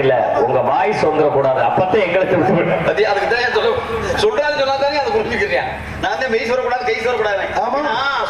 தெரியல, உங்க வாய் சொந்தரக்கூடாது. அப்பதான் எங்களுக்கு அதுக்கு தான் சொல்றாரு சொன்னாதானே அதை புரிஞ்சுக்கிறேன். நான் தான் மெய் சொல்லக்கூடாது, கை சொல்லக்கூடாது.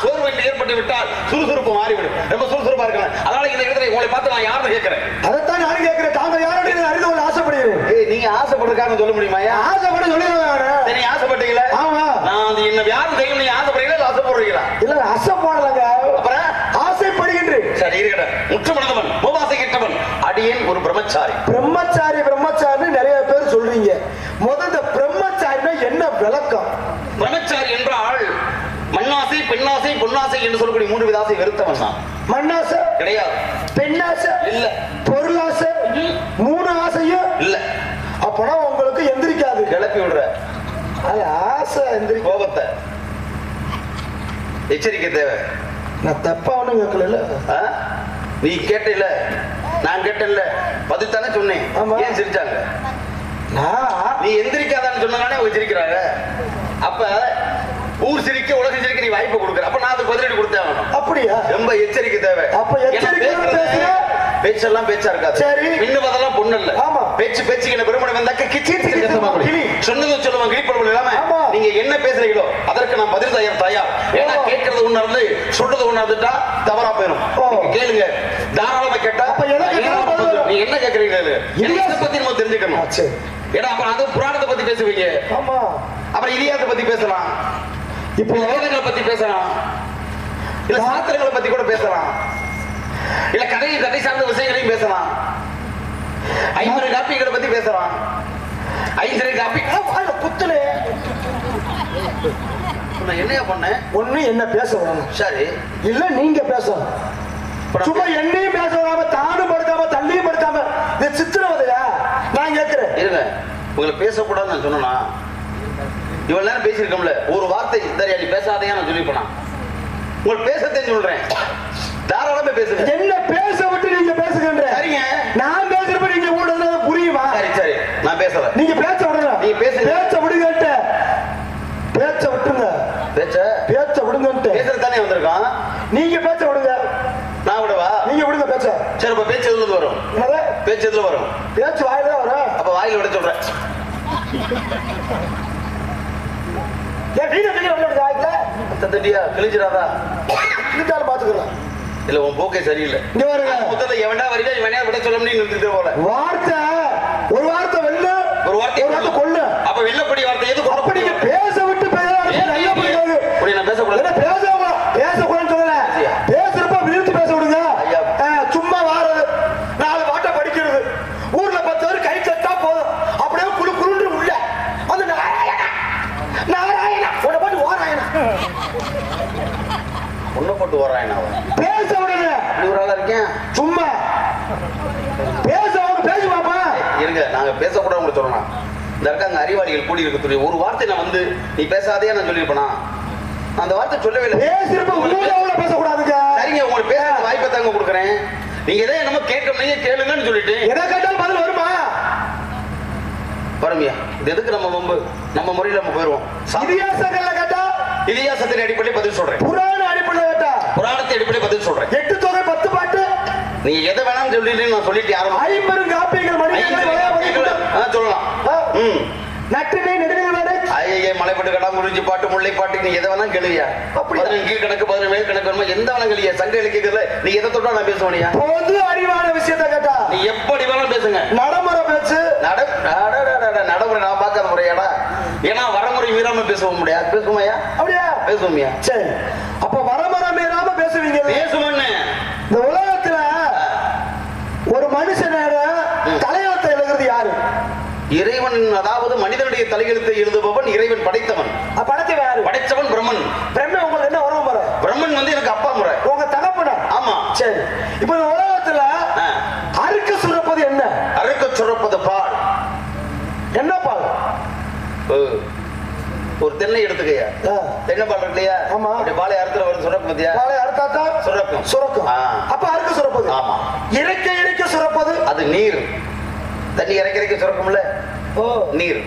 சோர்வு ஏற்பட்டு விட்டால் சுறுசுறுப்பு மாறிவிடும். ரொம்ப சுறுசுறுப்பா இருக்கலாம். அதனால இந்த இடத்துல உங்களை பார்த்து நான் யாருன்னு கேட்கிறேன். அதைத்தான் நானும் கேட்கிறேன். தாங்க யாரும் அறிந்து கொள்ள ஆசைப்படுகிறேன். நீங்க ஆசைப்படுறதுக்காக சொல்ல முடியுமா? ஆசைப்பட சொல்லிடுவாங்க. நீ ஆசைப்பட்டீங்களா? ஆமா. நான் என்ன யாரும் செய்யும். நீங்க ஆசைப்படுறீங்களா ஆசைப்படுறீங்களா? இல்ல ஆசைப்படலங்க. அப்புறம் ஆசைப்படுகின்றேன். சரி இருக்கட்டும். முற்றுமனதவன் உபாசை கிட்டவன் அடியேன் ஒரு பிரம்மச்சாரி. பிரம்மச்சாரி பிரம்மச்சாரி நிறைய பேர் சொல்றீங்க. முதல்ல பிரம்மச்சாரினா என்ன விளக்கம்? பிரம்மச்சாரி என்றால் மண்ணாசை, பெண்ணாசை, பொன்னாசை என்று சொல்லக்கூடிய 3 வித ஆசை வெறுத்தவன் தான். மண்ணாசை கிடையாது, பெண்ணாசை இல்ல, பொருளாசை 3 ஆசையும் இல்ல. அப்பனா உங்களுக்கு எந்திரிக்காது, கிளப்பி விடுற ஆசை எந்திரி கோபத்தை. எச்சரிக்கை தேவை. நான் தப்பா ஒண்ணும் கேட்கல. நீ கேட்டல, நான் கேட்டல, பதில் தானே சொன்னேன். ஏன் சிரிச்சாங்க? நீ எந்திரிக்காதான்னு சொன்னானே அவங்க சிரிக்கிறாங்க. அப்ப ஊர் சிரிக்க உலக சிரிக்க நீ வாய்ப்பு கொடுக்குற. அப்ப நான் அதுக்கு பதிலடி கொடுத்தேன். அப்படியா? ரொம்ப எச்சரிக்கை தேவை. அப்ப பேச்செல்லாம் பேச்சா இருக்காது. சரி, இன்னும் அதெல்லாம் பொண்ணு இல்ல. ஆமா, பேச்சு பேச்சுக்கு பெருமனை வந்தாக்க கிச்சி சொன்னது சொல்லுவாங்க. கிளிப்படம் இல்லாம நீங்க என்ன பேசுறீங்களோ அதற்கு நான் பதில் தயார். ஏன்னா கேட்கறது ஒண்ணு இருந்து சொல்றது ஒண்ணு இருந்துட்டா தவறா போயிடும். கேளுங்க, தாராளமா கேட்டா நீ என்ன கேட்கறீங்க இதை பத்தி நம்ம தெரிஞ்சுக்கணும். ஏன்னா அப்புறம் அது புராணத்தை பத்தி பேசுவீங்க. ஆமா, அப்புறம் இதிகாசத்தை பத்தி பேசலாம், இப்ப வேதங்களை பத்தி பேசலாம், இல்ல சாஸ்திரங்களை பத்தி கூட பேசலாம், இல்ல கதை சார்ந்த விஷயங்களையும் பேசலாம், 50 காப்பிகளை பத்தி பேசலாம். 50 காப்பி குத்துனே என்னையா பண்ண ஒண்ணு என்ன பேச வரணும். சரி, இல்ல நீங்க பேசணும். சும்மா என்னையும் பேச வராம தானும் படுக்காம தண்ணியும் படுக்காம இது சித்திரவதையா? நான் கேட்கிறேன். இருங்க, உங்களை பேசக்கூடாதுன்னு நான் சொன்னா இவ்வளவு நேரம் பேசியிருக்கோம்ல, ஒரு வார்த்தை சரியா நீ பேசாதையா நான் சொல்லிப்பேன். உங்களுக்கு பேசத்தே சொல்றேன், தாராளமே பேசுங்க. என்ன பேச விட்டு நீங்க பேசுகின்ற? சரிங்க, நான் பேசுறப்ப நீங்க கூட புரியுமா? சரி சரி, நான் பேசுறேன். நீங்க பேச விடுங்க. நீங்க பேச விடுங்க. பேச்ச விட்டுங்க. பேச்ச விடுங்க. பேசுறது தானே வந்திருக்கான். நீங்க பேச்ச விடுங்க. நான் விடவா? நீங்க விடுங்க பேச்ச. சரி, இப்ப பேச்சு எதுல வரும்? பேச்சு எதுல வரும்? பேச்சு வாயில வரும். அப்ப வாயில விட சொல்றேன். கிழிச்சிடாதா? கிழிச்சாலும் பாத்துக்கலாம். இல்ல உன் போக்கே சரியில்லை. இங்க வருங்க, முதல்ல எவனா வரீங்க இவனே விட சொல்ல முடியும் போல. வார்த்தை ஒரு வார்த்தை வெல்ல, ஒரு வார்த்தை கொள்ளு. அப்ப வெல்லக்கூடிய வார்த்தை எது? அப்ப நீங்க பேச விட்டு நான் பேசக்கூடாது. பேசக்கூடாதுன்னு சொல்லல, பேசுறப்ப விழுத்து பேச விடுங்க. சும்மா வாரது 4 வாட்டை படிக்கிறது, ஊர்ல 10 பேர் கை தட்டா போதும், அப்படியே குழு குழுன்று உள்ள அந்த நாராயணா உன்னை போட்டு ஓராயணா உன்னை போட்டு ஓராயணா பேச விடுங்க. ஒரு ஆளா இருக்கேன், சும்மா பேச பேச பாப்பா. இருங்க, நாங்க பேசக்கூடாது உங்களுக்கு சொல்லணும். இந்த இருக்காங்க அறிவாளிகள் கூடி இருக்கக்கூடிய ஒரு வார்த்தை நான் வந்து நீ பேசாதே நான் சொல்லிருப்பேனா? அந்த வார்த்தை சொல்லவே இல்லை. பேசக்கூடாதுங்க. சரிங்க, உங்களுக்கு பேச வாய்ப்பை தாங்க கொடுக்குறேன். நீங்க எதை நம்ம கேட்க கேளுங்கன்னு சொல்லிட்டு எதை கேட்டாலும் பதில் வருமா? வருமியா? இது எதுக்கு நம்ம நம்ம முறையில் நம்ம போயிருவோம். இதிகாசங்கள்ல கேட்டா இதிகாசத்தின் அடிப்படையில் பதில் சொல்றேன். புராண அடிப்படையில் கேட்டா புராணத்தை அடிப்படையில் பதில் சொல்றேன். 8 தொகை 10 பாட்டு நீங்க எதை வேணாம்னு சொல்லிட்டு நான் சொல்லிட்டு யாரும் 50 காப்பியங்கள் சொல்லலாம். நற்றினை நெடுநிலை ஐயே மலைப்பட்டு கடா குறிஞ்சி பாட்டு முல்லை பாட்டு நீ எதை வேணா கேளுவியா? அப்படி கீழ் கணக்கு 10 மேல் கணக்கு வேணுமா? எந்த வேணா கேளுவியா? சங்க இலக்கியத்துல நீ எதை தொட்டா நான் பேசுவானியா? பொது அறிவான விஷயத்த கேட்டா நீ எப்படி வேணாலும் பேசுங்க. நடைமுறை பேச்சு நடைமுறை நான் பார்க்காத முறையாடா. ஏன்னா வரமுறை மீறாம பேசுவோம் முடியாது. பேசுவோமையா? அப்படியா? பேசுவோமையா? சரி, அப்ப வரமுறை மீறாம பேசுவீங்க. பேசுவோன்னு இந்த உலகத்துல ஒரு மனுஷனோட தலையெழுத்தை எழுதுறது யாரு? இறைவன். அதாவது மனிதனுடைய தலையெழுத்தை எழுதுபவன் இறைவன் படைத்தவன். படைத்தவன் பிரம்மன். பிரம்மன் உங்களுக்கு என்ன உறவு முறை? பிரம்மன் வந்து எனக்கு அப்பா முறை. உங்க தகப்பன? ஆமா. சரி, இப்ப உலகத்துல அறுக்க சுரப்பது என்ன? அறுக்க சுரப்பது பால். என்ன பால்? ஒரு தென்னை எடுத்துக்கையா, தென்னை பால் இருக்கு இல்லையா? ஆமா. அப்படி பாலை அறுத்துல வரும் சுரப்பு பத்தியா? பாலை அறுத்தாத்தா சுரக்கும். சுரக்கும். அப்ப அறுக்க சுரப்பது. ஆமா. இறைக்க சுரப்பது அது நீர். தண்ணி இறைக்க சுரக்கும்ல, நீர்.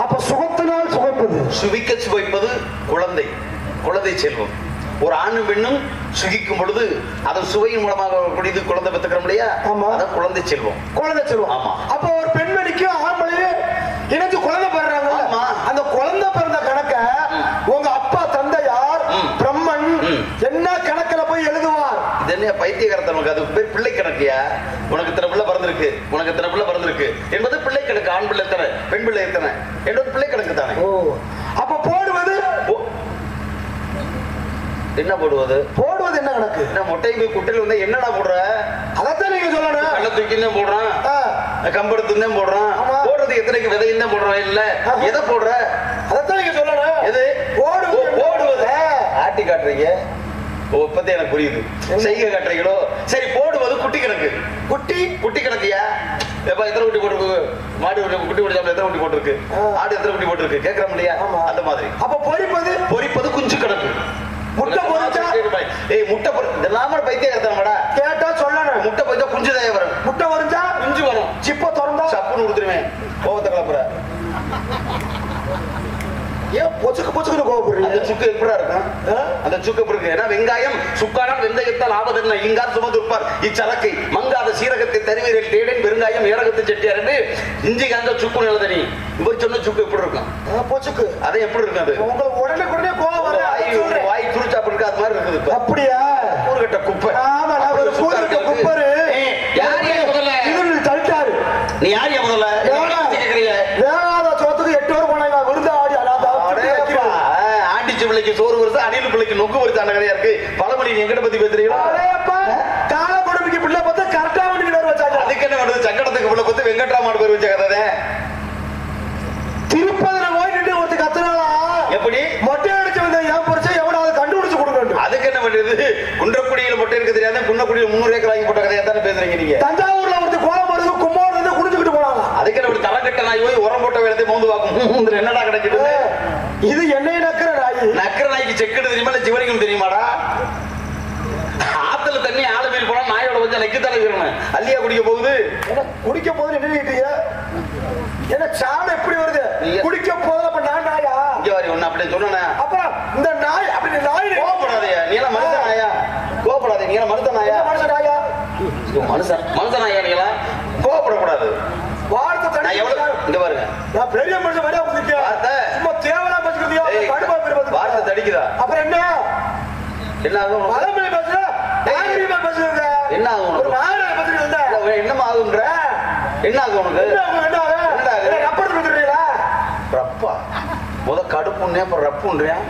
அப்ப சுகத்தினால் சுவைப்பது, சுவிக்க சுவைப்பது குழந்தை. குழந்தை செல்வம். ஒரு ஆணும் பெண்ணும் சுகிக்கும் பொழுது அதன் சுவையின் மூலமாக குடித்து குழந்தை பெற்றுக்கிறோம் இல்லையா? அதான் குழந்தை செல்வம். குழந்தை செல்வம். ஆமா. அப்ப என்ன பைத்தியகாரத்தவனுக்கு அது பேர் பிள்ளை கணக்கியா? உனக்கு இத்தனை பிள்ளை பிறந்திருக்கு, உனக்கு இத்தனை பிள்ளை பிறந்திருக்கு என்பது பிள்ளை கணக்கு. ஆண் பிள்ளை எத்தனை, பெண் பிள்ளை எத்தனை என்பது பிள்ளை கணக்கு தானே. அப்ப போடுவது என்ன போடுவது? போடுவது என்ன கணக்கு? என்ன மொட்டை போய் குட்டையில் வந்து என்னடா போடுற? அதான் நீங்க சொல்லணும். வெள்ள தூக்கின்னு போடுறான், கம்பெடுத்து போடுறான். போடுறது எத்தனைக்கு விதையும் தான் போடுறான். இல்ல எதை போடுற? அதான் நீங்க சொல்லணும். எது போடுவது? ஆட்டி காட்டுறீங்க. பத்தி எனக்கு புரியுது. செய்கை காட்டுறீங்களோ? சரி, போடுவது குட்டி கணக்கு. குட்டி கணக்குயா? எப்ப எத்தனை குட்டி போட்டிருக்கு? மாடு குட்டி போட்டு எத்தனை குட்டி போட்டிருக்கு? ஆடு எத்தனை குட்டி போட்டிருக்கு கேட்கற முடியா? அந்த மாதிரி. அப்ப பொரிப்பது குஞ்சு கணக்கு. முட்டை பொரிச்சா முட்டை இதெல்லாம பைத்தியக்காரத்தனமாடா. கேட்டா சொல்லணும். முட்டை பொரிச்சா குஞ்சு தான் வரும். முட்டை பொரிச்சா குஞ்சு வரும். சிப்ப திறந்தா சப்புன்னு கொடுத்துருவேன். கோபத்தை கிளப்புற ஏன் பொச்சுக்கு கோபப்படுறீங்க? அந்த சுக்கு எப்படா இருக்கும்? அந்த சுக்கு எப்படி இருக்கு? ஏன்னா வெங்காயம் சுக்கானால் வெந்தயத்தால் ஆவதென்ன இங்கார் சுமந்துப்பார் இச்சரக்கை மங்காத சீரகத்தை தருவீரில் தேடேன் வெறுங்காயம் ஏரகத்தை செட்டியார் என்று இஞ்சி காந்த சுக்கு நிலதனி இவர் சொன்ன சுக்கு எப்படி இருக்கும்? பொச்சுக்கு அதை எப்படி இருக்கும்? அது உங்களுக்கு உடனே கோபம் வர வாய் துருச்சா இருக்கு. அது மாதிரி இருக்குது. அப்படியா? கூறுகட்ட குப்பை. ஆமா, ஒரு கூறுகட்ட குப்பரு. யார் முதல்ல இவரு தள்ளிட்டாரு. நீ யார் முதல்ல கேக்குறீங்க? வேளாத சோத்துக்கு 8 பேர் போனாங்க. விருந்த ஆடி ஆண்டிச்சு பிள்ளைக்கு சோறு வருது, அணில் பிள்ளைக்கு நொங்கு வருது. அந்த கதையா இருக்கு. பழமொழி எங்கிட்ட பத்தி பேசுறீங்களா? கால கொடுமைக்கு பிள்ளை பார்த்து கரெக்டா பேர் வச்சாங்க. அதுக்கு என்ன பண்ணுது? சங்கடத்துக்கு பிள்ளை பார்த்து வெங்கட்ராமன் பேர் வச்ச கதை. திருப்பதில போய் நின்று ஒருத்தர் கத்துனாலா? எப்படி மொட்டை அடிச்சு வந்த ஏன் பொறிச்சா எவனாவது கண்டுபிடிச்சு கொடுக்க. அதுக்கு என்ன பண்ணுது? குன்றக்குடியில் மொட்டை எடுக்க தெரியாத குன்னக்குடியில் 300 ஏக்கர் வாங்கி போட்ட கதையா தானே பேசுறீங்க நீங்க? தஞ்சாவூர்ல ஒருத்தர் கோலம் போடுறது கும்போடு வந்து குடிச்சுக்கிட்டு போனாங்க. அதுக்கு என்ன தரக்கட்ட நாய் போய் உரம் போட்ட வேலை மோந்து வாக்கும். என்னடா கிடைக்குது? இது என்னை நக்கிற நாய்க்கு செக்குடு தெரியுமா? இல்ல ஜிவனிக்கும் தெரியுமாடா? ஆத்துல தண்ணி ஆலமீன் போனா நாயோட கொஞ்சம் நெக்குத்தானே இருக்கணும். அல்லியா குடிக்க போகுது. குடிக்க போகுது என்ன? என்ன சாணம் எப்படி வருது? குடிக்க போகுது. அப்ப நான் நாயா? இங்க வாரி ஒண்ணு அப்படி சொன்ன. அப்புறம் இந்த நாய் அப்படி நாய் கோபப்படாதயா? நீ எல்லாம் மனுஷ நாயா? கோபப்படாதே. நீ எல்லாம் மனுஷ நாயா? மனுஷ நாயா? மனுஷ நாயா? நீ எல்லாம் கோபப்படக்கூடாது. வார்த்தை தண்ணி இங்க பாருங்க. நான் பெரிய மனுஷன் மாதிரி உட்கார்ந்திருக்கேன். சும்மா தேவலா பேசுறீங்க. வார்த்தை தடிக்குதா? அப்புறம் என்ன என்ன ஆகும்? பழமொழி பேசுற நாகரிகமா பேசுறீங்க. என்ன ஆகும்? ஒரு நாகரிக பேசுறீங்க. என்னமா ஆகும்ன்ற? என்ன ஆகும் உனக்கு? என்ன ஆகும்? ரப்பர் பேசுறீங்களா? ரப்பா முத கடுப்புன்னே அப்புறம் ரப்புன்றேன்.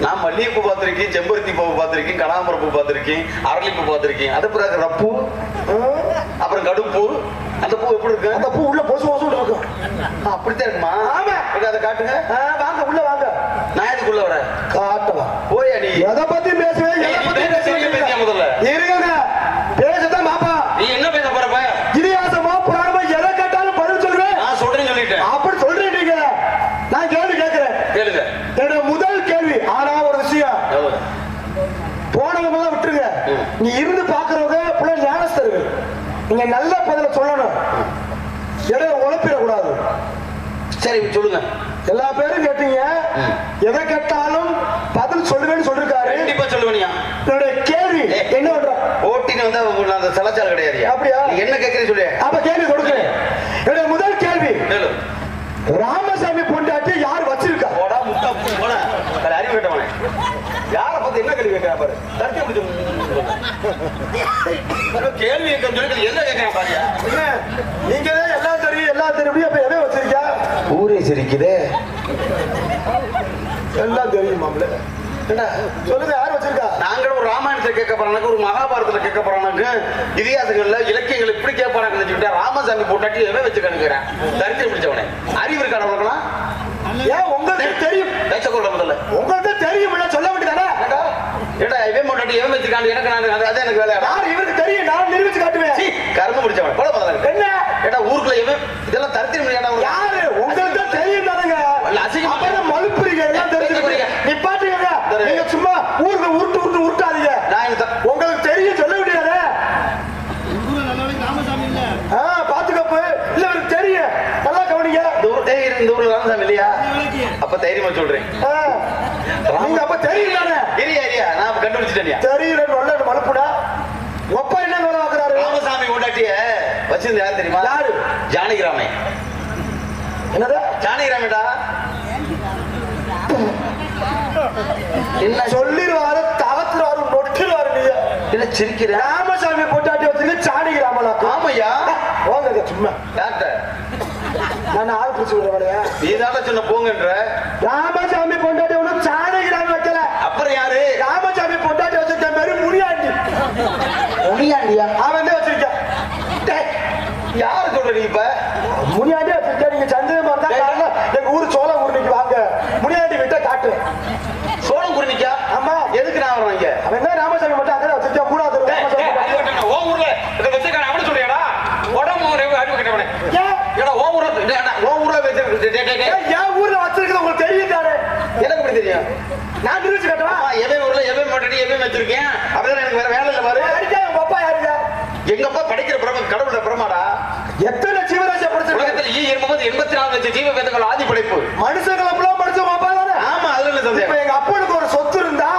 நான் மல்லிகைப்பூ பார்த்திருக்கேன், செம்பருத்தி பூ பார்த்திருக்கேன், கனகாம்பரம் பூ பார்த்திருக்கேன், அரளிப்பூ பார்த்திருக்கேன். அது பிறகு ரப்பு, அப்புறம் கடுப்பு. அந்த பூ எப்படி இருக்கு? அந்த பூ உள்ள பொசு பொசு இருக்கும். அப்படித்தான் இருக்குமா? ஆமா. அதை காட்டுங்க. வாங்க உள்ள வாங்க. நான் எதுக்குள்ள வர காட்டவா? போயா நீ எதை பத்தி பேசுவே? முதல்ல இருங்க பேசதான் மாப்பா. நீ என்ன பேச போறப்ப? இதிகாசமா புராணமா எதை கேட்டாலும் பதில் சொல்றேன். நான் சொல்றேன்னு சொல்லிட்டேன். அப்படி சொல்றீங்க. நான் கேள்வி கேட்கிறேன். கேளுங்க. என்னோட முதல் கேள்வி. ஆனா ஒரு விஷயம் போனவங்க தான் விட்டுருங்க. நீ இருந்து பாக்குறவங்க புள்ள ஞானஸ்தர்கள். நீங்க நல்ல பதில சொல்லணும். எதை உழப்பிடக்கூடாது. சரி சொல்லுங்க. எல்லா பேரும் கேட்டீங்க. எதை கேட்டாலும் பதில் சொல்லுவேன்னு சொல்லிருக்காரு. கண்டிப்பா சொல்லுவேனியா? என்னுடைய கேள்வி என்ன பண்ற? ஓட்டின்னு வந்து அந்த சலாச்சாரம் கிடையாது. அப்படியா? என்ன கேட்கறேன்னு சொல்லு. அப்ப கேள்வி கொடுக்குறேன். என்னுடைய முதல் கேள்வி, ராமசாமி பொண்டாட்டி யார் வச்சிருக்கா? போடா முட்டா போடா. அறிவு கேட்டவனே யாரை பார்த்து என்ன கேள்வி கேட்கிறா பாரு. தட்டி முடிச்சு கேள்வி கேட்க என்ன கேட்கிறேன் பாருங்க. நீங்க எல்லாம் தெரியும் எல்லாம் தெரியும். அப்ப எதை வச்சிருக்கா? ஊரே சிரிக்குதே. எல்லாம் தெரியும் மாப்பிள்ள. சொல்லுங்க யார் வச்சிருக்கா? நாங்களும் ஒரு ராமாயணத்தை கேட்க போறாங்க, ஒரு மகாபாரதத்துல கேட்க போறாங்க, இதிகாசங்கள்ல இலக்கியங்கள் இப்படி கேட்பாங்க நினைச்சுக்கிட்டா ராமசாமி போட்டாட்டி எவன் வச்சு கணுக்கிறேன். தரித்திரம் பிடிச்சவனே. அறிவு இருக்கான உனக்குலாம்? ஏன் உங்களுக்கு தெரியும்? பேசக்கூட முதல்ல உங்களுக்கு தெரியும் சொல்ல வேண்டியதானே? ஏடா இவன் போட்டாட்டி எவன் வச்சுக்காண்டு எனக்கு நான் அதான் எனக்கு வேலை. யார் இவருக்கு தெரியும்? நான் நிரூபிச்சு காட்டுவேன். கரும்பு பிடிச்சவன் போல முதல்ல என்ன? ஏடா ஊருக்குள்ள எவன் இதெல்லாம் தரித்திரம் முடியாது. யாரு உங்களுக்கு தெரியும் தானுங்க. அசிங்கம் மழுப்புறீங்க. எல்லாம் தெரிஞ்சுக்கிறீங்க. நீ பாட்டுங்க. நீங்க சும்மா ஊருக்கு உருட்டு உருட்டாதீங்க. உங்களுக்கு தெரியும் சொல்ல முடியாது. பாத்துக்கப்பு இல்ல எனக்கு தெரியும். நல்லா கவனிங்க. இந்த ஊர்ல ராமசாமி இல்லையா? அப்ப தைரியமா சொல்றேன். நீங்க அப்ப தெரியும் தானே? ஏரியா நான் கண்டுபிடிச்சிட்டேன். தெரியும் நல்ல மழுப்புடா. ஒப்பா என்ன வேலை பார்க்கறாரு? ராமசாமி கொண்டாட்டிய வச்சிருந்த யாரு தெரியுமா? யாரு? ஜானகிராமே. என்னது ஜானகிராமேடா? என்ன சொல்லிடுவாரு, தவத்துறாரு, நொட்டுறாரு. நீங்க என்ன சிரிக்கிற? ராமசாமி பொண்டாட்டி வச்சிருக்க ஜானகி ராமனாக்கு. ஆமையா? போங்க சும்மா. யார்கிட்ட? நான் ஆள் பிடிச்சு விடுறவளையா? நீதான சொன்ன போங்கன்ற. ராமசாமி பொண்டாட்டி ஒன்றும் ஜானகி ராமன் வைக்கல. அப்புறம் யாரு? ராமசாமி பொண்டாட்டி வச்சிருக்க பேரு முனியாண்டி. முனியாண்டியா? அவன் தான் வச்சிருக்கான். யாரு சொல்ற நீ இப்ப? முனியாண்டி வச்சிருக்க. நீங்க சந்தேகமா இருந்தா காரணம் எங்க ஊரு சோளம் ஊர்னிக்கு வாங்க. முனியாண்டி விட்ட காட்டு. சோளம் குருணிக்கா? ஆமா. எதுக்கு நான் வரேன் இங்க? அவன் என்ன ராமசாமி மட்டும் அங்கே வச்சிருக்கா. மூணாவது ஓ ஊர்ல இத வச்சிருக்கான அவன சொல்றியாடா? உடம்பு அறிவு கிட்டவனே. ஏடா ஓ ஊர்ல என் ஊர்ல வச்சிருக்கிறது உங்களுக்கு தெரியும் தானே? எனக்கு எப்படி தெரியும்? நான் நிரூபிச்சு காட்டுறேன். எவன் ஊர்ல எவன் மாட்டடி எவன் வச்சிருக்கேன். அப்படிதான் எனக்கு வேற வேலை இல்ல பாரு. உங்க அப்பா யாருங்க? எங்க அப்பா படிக்கிற பிரம கடவுள பிரமாடா. எத்தனை ஜீவராசியை படிச்சு உலகத்துல 84 லட்சம் ஜீவ வேதங்கள் ஆதி படைப்பு. மனுஷங்களை எல்லாம் படிச்ச உங்க அப்பா தானே? ஆமா, அதுல இல்ல இப்ப எங்க அப்பனுக்கு ஒரு சொத்து இருந்தா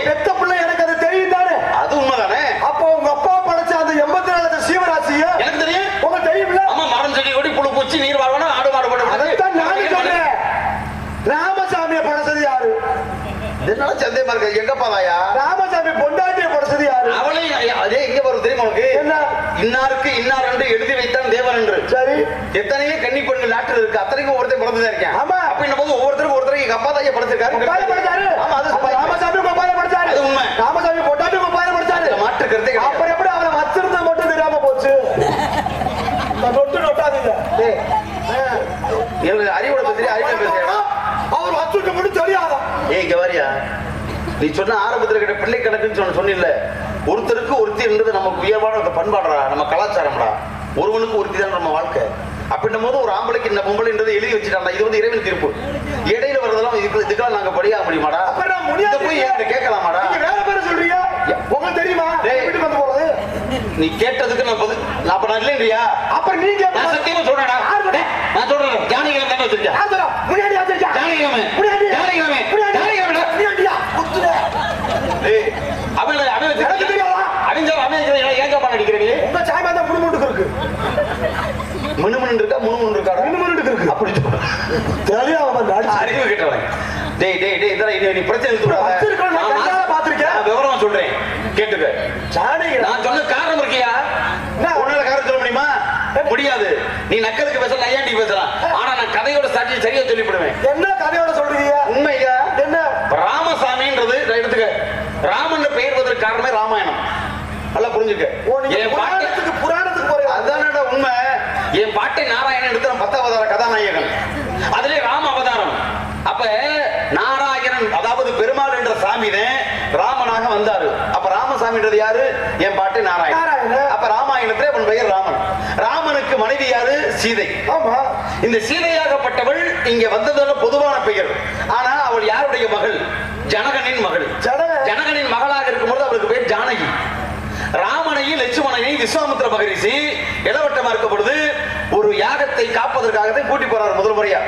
பெத்த பிள்ளை எனக்கு அது தெரியும் தானே? அது உண்மைதானே? அப்போ உங்க அப்பா படைச்ச அந்த 84 லட்சம் ஜீவராசிய எனக்கு தெரியும். உங்களுக்கு தெரியும்ல? ஆமா, மரம் செடி கொடி புழு பூச்சி நீர் வாழ்வன ஆடு மாடு போட. அதைத்தான் நானும் சொல்றேன். ராமசாமியை படைச்சது யாரு? என்னால சந்தேகமா இருக்கு. எங்கப்பா தாயா? ராமசாமி பொண்டாட்டியை படைச்சது யாரு? அவளை அதே எங்க வரும் தெரியுமா உனக்கு? என்ன? இன்னாருக்கு இன்னார் என்று எழுதி வைத்தான் தேவன் என்று. சரி. எத்தனையோ கன்னி பெண்கள் நாட்டில் இருக்கு. அத்தனைக்கும் ஒருத்தர் பிறந்துதான் இருக்கேன். ஆமா. அப்படின்னும் போது ஒவ்வொருத்தருக்கும் எங்க அப்பா தாயா படைச்சிருக்காரு. ஆமா, அது ராமசாமி உங்க அப்பா படைச்சாரு. அது உண்மை. ராமசாமி பொண்டாட்டி உங்க அப்பா படைச்சாரு. மாற்று கருத்தை கிடையாது. அப்புறம் எப்படி அவரை வச்சிருந்தது மட்டும் தெரியாம போச்சு? நொட்டாதீங்க. எனக்கு அறிவோட பத்தி அறிவு பேசுறேன். அவர் வச்சுட்டு மட்டும் தெரியாதா? இங்க வாரியா? நீ சொன்ன ஆரம்பத்துல கிட்ட பிள்ளை கணக்குன்னு சொன்னில்ல, ஒருத்தருக்கு ஒருத்தி இருந்தது நமக்கு உயர்வான பண்பாடுறா, நம்ம கலாச்சாரம்டா. ஒருவனுக்கு ஒருத்தி தான் நம்ம வாழ்க்கை. அப்படின்னும் போது ஒரு ஆம்பளைக்கு இந்த பொம்பளைன்றது எழுதி வச்சுட்டாங்க. இது இறைவன் தீர்ப்பு. இடையில வர்றதெல்லாம் இதுக்கெல்லாம் நாங்க படியாக முடியுமாடா? போய் என்கிட்ட கேட்கலாமாடா? வேற பேரு சொல்றீங்க. உங்களுக்கு தெரியுமா வீட்டுக்கு வந்து போறது? நீ கேட்டதுக்கு நான் பதில் அப்ப நான் இல்லையா? அப்புறம் நீங்க சத்தியமா சொல்றேன். நான் சொல்றேன். ஜானகிராமன் தானே வச்சிருக்கேன். முன்னாடி வச்சிருக்கேன். ஜானகிராமன் விவரம் சொல்றேன் கேட்டுக்க. நான் சொன்ன காரணம் இருக்கியா? உன்னால காரணம் சொல்ல முடியுமா? முடியாது. நீ நக்கலுக்கு பேசலாம், ஐயாண்டி பேசலாம். ஆனா நான் கதையோட சாட்சி சரியா சொல்லிவிடுவேன். என்ன கதையோட சொல்றீங்க? உண்மையா? என்ன? ராமசாமின்றது எடுத்துக்க. ராமன் பெயர்வதற்கு காரணமே ராமாயணம். நல்லா புரிஞ்சுக்க. என் பாட்டுக்கு புராணத்துக்கு போற அதானடா உண்மை. என் பாட்டை நாராயணன் எடுத்து 10 அவதார கதாநாயகன். அதுல ராம அவதாரம். அப்ப நாராயணன் அதாவது பெருமாள் என்ற சாமிதான் ராமனாக வந்தாரு. அப்ப ராமசாமின்றது யாரு? என் பாட்டு நாராயணன். அப்ப ராமாயணத்துல அவன் பெயர் ராமன். ராமனுக்கு மனைவி யாரு? சீதை. ஆமா. இந்த சீதையாகப்பட்டவள் இங்க வந்ததோட பொதுவான பெயர். ஆனா அவள் யாருடைய மகள்? ஜனகனின் மகள். ஜனகனின் மகளாக இருக்கும்போது அவளுக்கு பேர் ஜானகி. ராமனையும் லட்சுமணனையும் விஸ்வாமித்திர மகரிஷி இளவட்டமா இருக்கும் பொழுது ஒரு யாகத்தை காப்பதற்காக கூட்டி போறார் முதல் முறையா.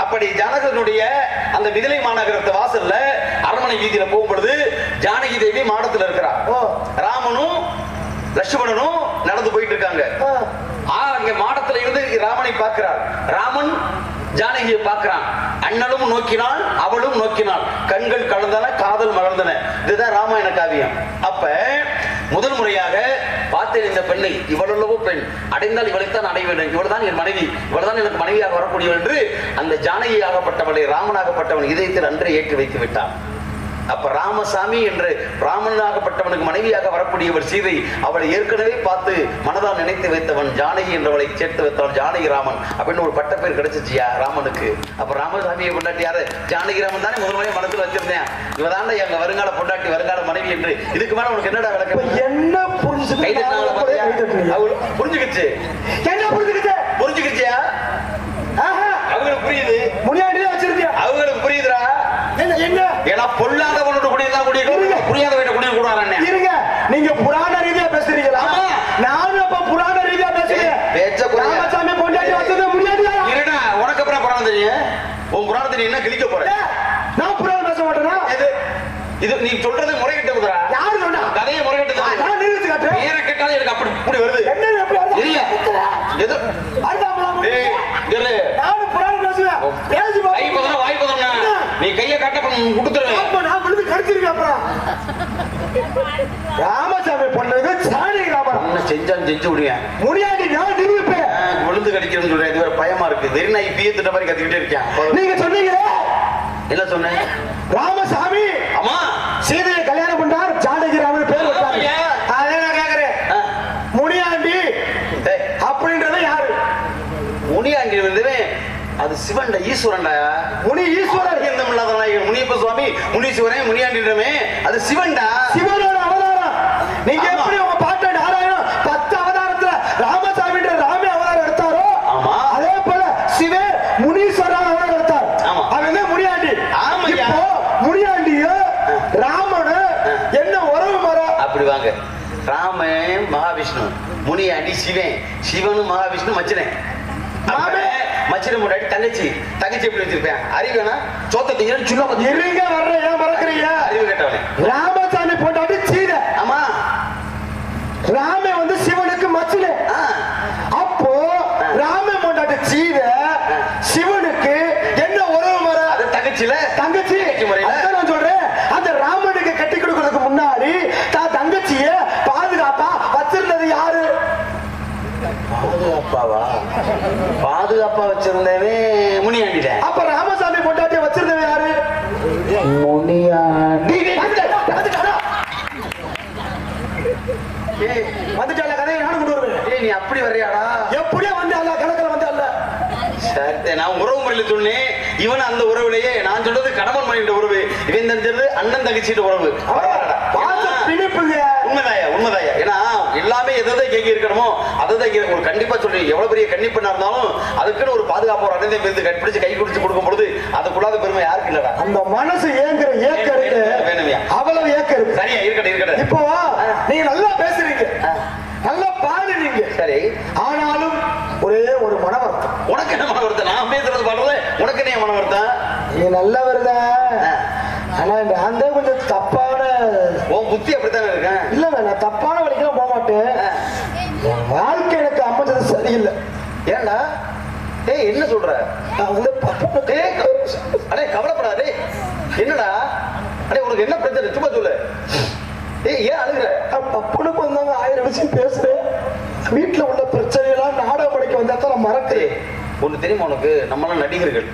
அப்படி ஜனகனுடைய அந்த மிதிலை மாநகரத்து வாசல்ல அரண்மனை வீதியில போகும் பொழுது ஜானகி தேவி மாடத்துல இருக்கிறார். ராமனும் லட்சுமணனும் நடந்து போயிட்டு இருக்காங்க. அங்க மாடத்துல இருந்து ராமனை பார்க்கிறார். ராமன் ஜானகியை பார்க்கிறான். அண்ணனும் நோக்கினாள், அவளும் நோக்கினாள். கண்கள் கலந்தன, காதல் மலர்ந்தன. இதுதான் ராமாயண காவியம். அப்ப முதல் முறையாக பார்த்தேன் இந்த பெண்ணை. இவளல்லவோ பெண், அடைந்தால் இவளைத்தான் அடைய வேண்டும். இவள்தான் என் மனைவி, இவள்தான் எனக்கு மனைவியாக வரக்கூடியவள் என்று அந்த ஜானகியாகப்பட்டவளை ராமனாகப்பட்டவன் இதயத்தில் அன்றே ஏற்றி வைத்து விட்டான். அப்ப ராமசாமி என்று ராமனாகப்பட்டவனுக்கு மனைவியாக வரக்கூடியவர் சீதை. அவளை ஏற்கனவே பார்த்து மனதால் நினைத்து வைத்தவன் ஜானகி என்றவளை சேர்த்து வைத்தவன் ஜானகி ராமன் அப்படின்னு ஒரு பட்ட பேர் கிடைச்சிச்சியா ராமனுக்கு. அப்ப ராமசாமியை பொண்டாட்டி யாரு? ஜானகி ராமன் தானே முதல் முறையை மனசுல வச்சிருந்தேன். இவதாண்ட எங்க வருங்கால பொண்டாட்டி, வருங்கால மனைவி என்று. இதுக்கு மேல உனக்கு என்னடா விளக்கம்? என்ன புரிஞ்சுக்கிச்சு? என்ன புரிஞ்சுக்கிச்சு? புரிஞ்சுக்கிச்சியா? அவங்களுக்கு புரியுது. முன்னாடியே வச்சிருக்கியா? அவங்களுக்கு புரியுதுடா. ஏன்னா பொல்லாதவனோட குடியிருந்தா குடியிருக்க, புரியாதவன குடியிருக்க கூடாது. இருங்க, நீங்க புராண ரீதியா பேசுறீங்களா? நானும் அப்ப புராண ரீதியா பேசுறேன். ராமசாமி பொண்டாட்டி வச்சது முடியாது. இருடா, உனக்கு அப்புறம் புராணம் தெரியும். உன் புராணத்தை நீ என்ன கிழிக்க போற? நான் புராணம் பேச மாட்டேனா? இது நீ சொல்றது முறைகிட்டதுடா. யாரு சொன்னா? கதையை முறைகிட்டது. நான் நிறுத்தி காட்டுறேன். வேற கேட்டாலும் எனக்கு அப்படி இப்படி வருது. என்ன எப்படி வருது? இல்ல. எது? அர்த்தம்லாம் இல்ல. நானும் புராணம் பேசுவேன். பேசி பா. கை பதற வாய் பதறனா. நீ கையை காட்ட கொடுத்துறேன். அப்ப நான் விழுந்து கடிச்சிருக்கேன் அப்புறம். ராமசாமி பொண்ணுக்கு சாணி ராமன் என்ன செஞ்சாலும் செஞ்சு விடுவேன். முனியாண்டி நான் நிரூபிப்பேன். விழுந்து கடிக்கிறேன்னு சொல்றேன். இது வேற பயமா இருக்கு. வெறி நாய் பீய திட்ட மாதிரி கத்திக்கிட்டே இருக்கேன். நீங்க சொன்னீங்க என்ன சொன்னேன்? ராமசாமி அம்மா சீதையை கல்யாணம் பண்ணார், ஜானகி ராமன் பேர் வச்சாங்க. அதே நான் கேக்குறேன், முனியாண்டி அப்படின்றத யாரு? முனியாண்டி வந்து அது சிவன்டா, ஈஸ்வரன்டா. முனி ஈஸ்வரர் எந்த முனியப்ப சுவாமி முனீஸ்வரன் முனியாண்டின்றமே அது சிவன்டா. சிவனோட அவதாரம். நீங்க எப்படி உங்க பாட்ட நாராயணன் 10 அவதாரத்துல ராமசாமின்ற ராமே அவதாரம் எடுத்தாரோ, அதே போல சிவே முனீஸ்வரன் அவதாரம் எடுத்தார். அவன் முனியாண்டி. இப்போ முனியாண்டிய ராமனு என்ன உறவு மரம்? அப்படி வாங்க. ராமன் மகாவிஷ்ணு, முனியாண்டி சிவன், சிவனு மகாவிஷ்ணு மச்சனே. மச்சனை முன்னாடி தங்கச்சி எப்படி வச்சிருப்பேன்? அறிவேனா சோத்த திங்க சும்மா இருங்க வர்ற ஏன் மறக்கிறீங்க? அறிவு கேட்டவனே. ராமசாமி போட்டாட்டு சீதை. ஆமா, ராமே வந்து சிவனுக்கு மச்சனே. அப்போ ராமே போட்டாட்டு சீதை சிவனுக்கு என்ன உறவு மரம்? அது தங்கச்சில தங்கச்சி முறையில நான் சொல்றேன். அந்த ராமனுக்கு கட்டி கொடுக்கறதுக்கு முன்னாடி தான் தங்கச்சிய பாதுகாப்பா வச்சிருந்தது யாரு? பாதுகாப்பா வச்சிருந்தவே முனியாண்டி. அப்ப ராமசாமி பொண்டாட்டிய வச்சிருந்தவே யாரு? முனியாண்டி. வந்துட்டால கதையை நானும் கொண்டு வருவேன். நீ அப்படி வர்றியாடா? எப்படியா வந்து அல்ல கணக்கில் வந்து அல்ல. நான் உறவு முறையில் சொன்னேன். இவன் அந்த உறவுலையே நான் சொல்றது கணவன் மனைவியோட உறவு, இவன் தெரிஞ்சது அண்ணன் தங்கச்சியோட உறவு. உண்மைதாயா. ஏன்னா எல்லாமே எதை கேட்க இருக்கணுமோ அதை ஒரு கண்டிப்பா சொல்லி எவ்வளவு பெரிய கண்டிப்பா இருந்தாலும் அதுக்குன்னு ஒரு பாதுகாப்பு ஒரு அடைந்த பேருந்து கட்டிப்பிடிச்சு கை குடிச்சு கொடுக்கும் பொழுது அதுக்குள்ளாத பெருமை யாருக்கு இல்லடா. அந்த மனசு ஏங்குற ஏக்கம் வேணுமையா? அவ்வளவு ஏக்கம் இருக்கு. சரியா இருக்கட்டும். இப்போ நீங்க நல்லா பேசுறீங்க, நல்லா பாடுறீங்க, சரி. ஆனாலும் ஒரே ஒரு மன வருத்தம். உனக்கு என்ன மன வருத்தம்? நான் பேசுறது பாடுறது உனக்கு என்ன மன வருத்தம்? நீ நல்லவர்தா, ஆனா நான் தான் கொஞ்சம் தப்பான புத்தி அப்படித்தானே இருக்கேன். இல்லங்க, நான் தப்பான வழிக்கெல்லாம் போக மாட்டேன். வாழ்க்கை எனக்கு அமைஞ்சது சரியில்லை. ஏண்டா? ஏய் என்ன சொல்ற? நான் வந்து அடே கவலைப்படாதே. என்னடா? அடே உனக்கு என்ன பிரச்சனை? சும்மா சொல்லு. ஏய் ஏன் அழுகுற? பப்பனுக்கு வந்தாங்க 1000 விஷயம் பேசுறேன். வீட்டுல உள்ள பிரச்சனையெல்லாம் நாடகம் படிக்க வந்தா தான் நான் மறக்கிறேன். ஒண்ணு தெரியுமா உனக்கு? நம்மளாம் நடிகர்கள்,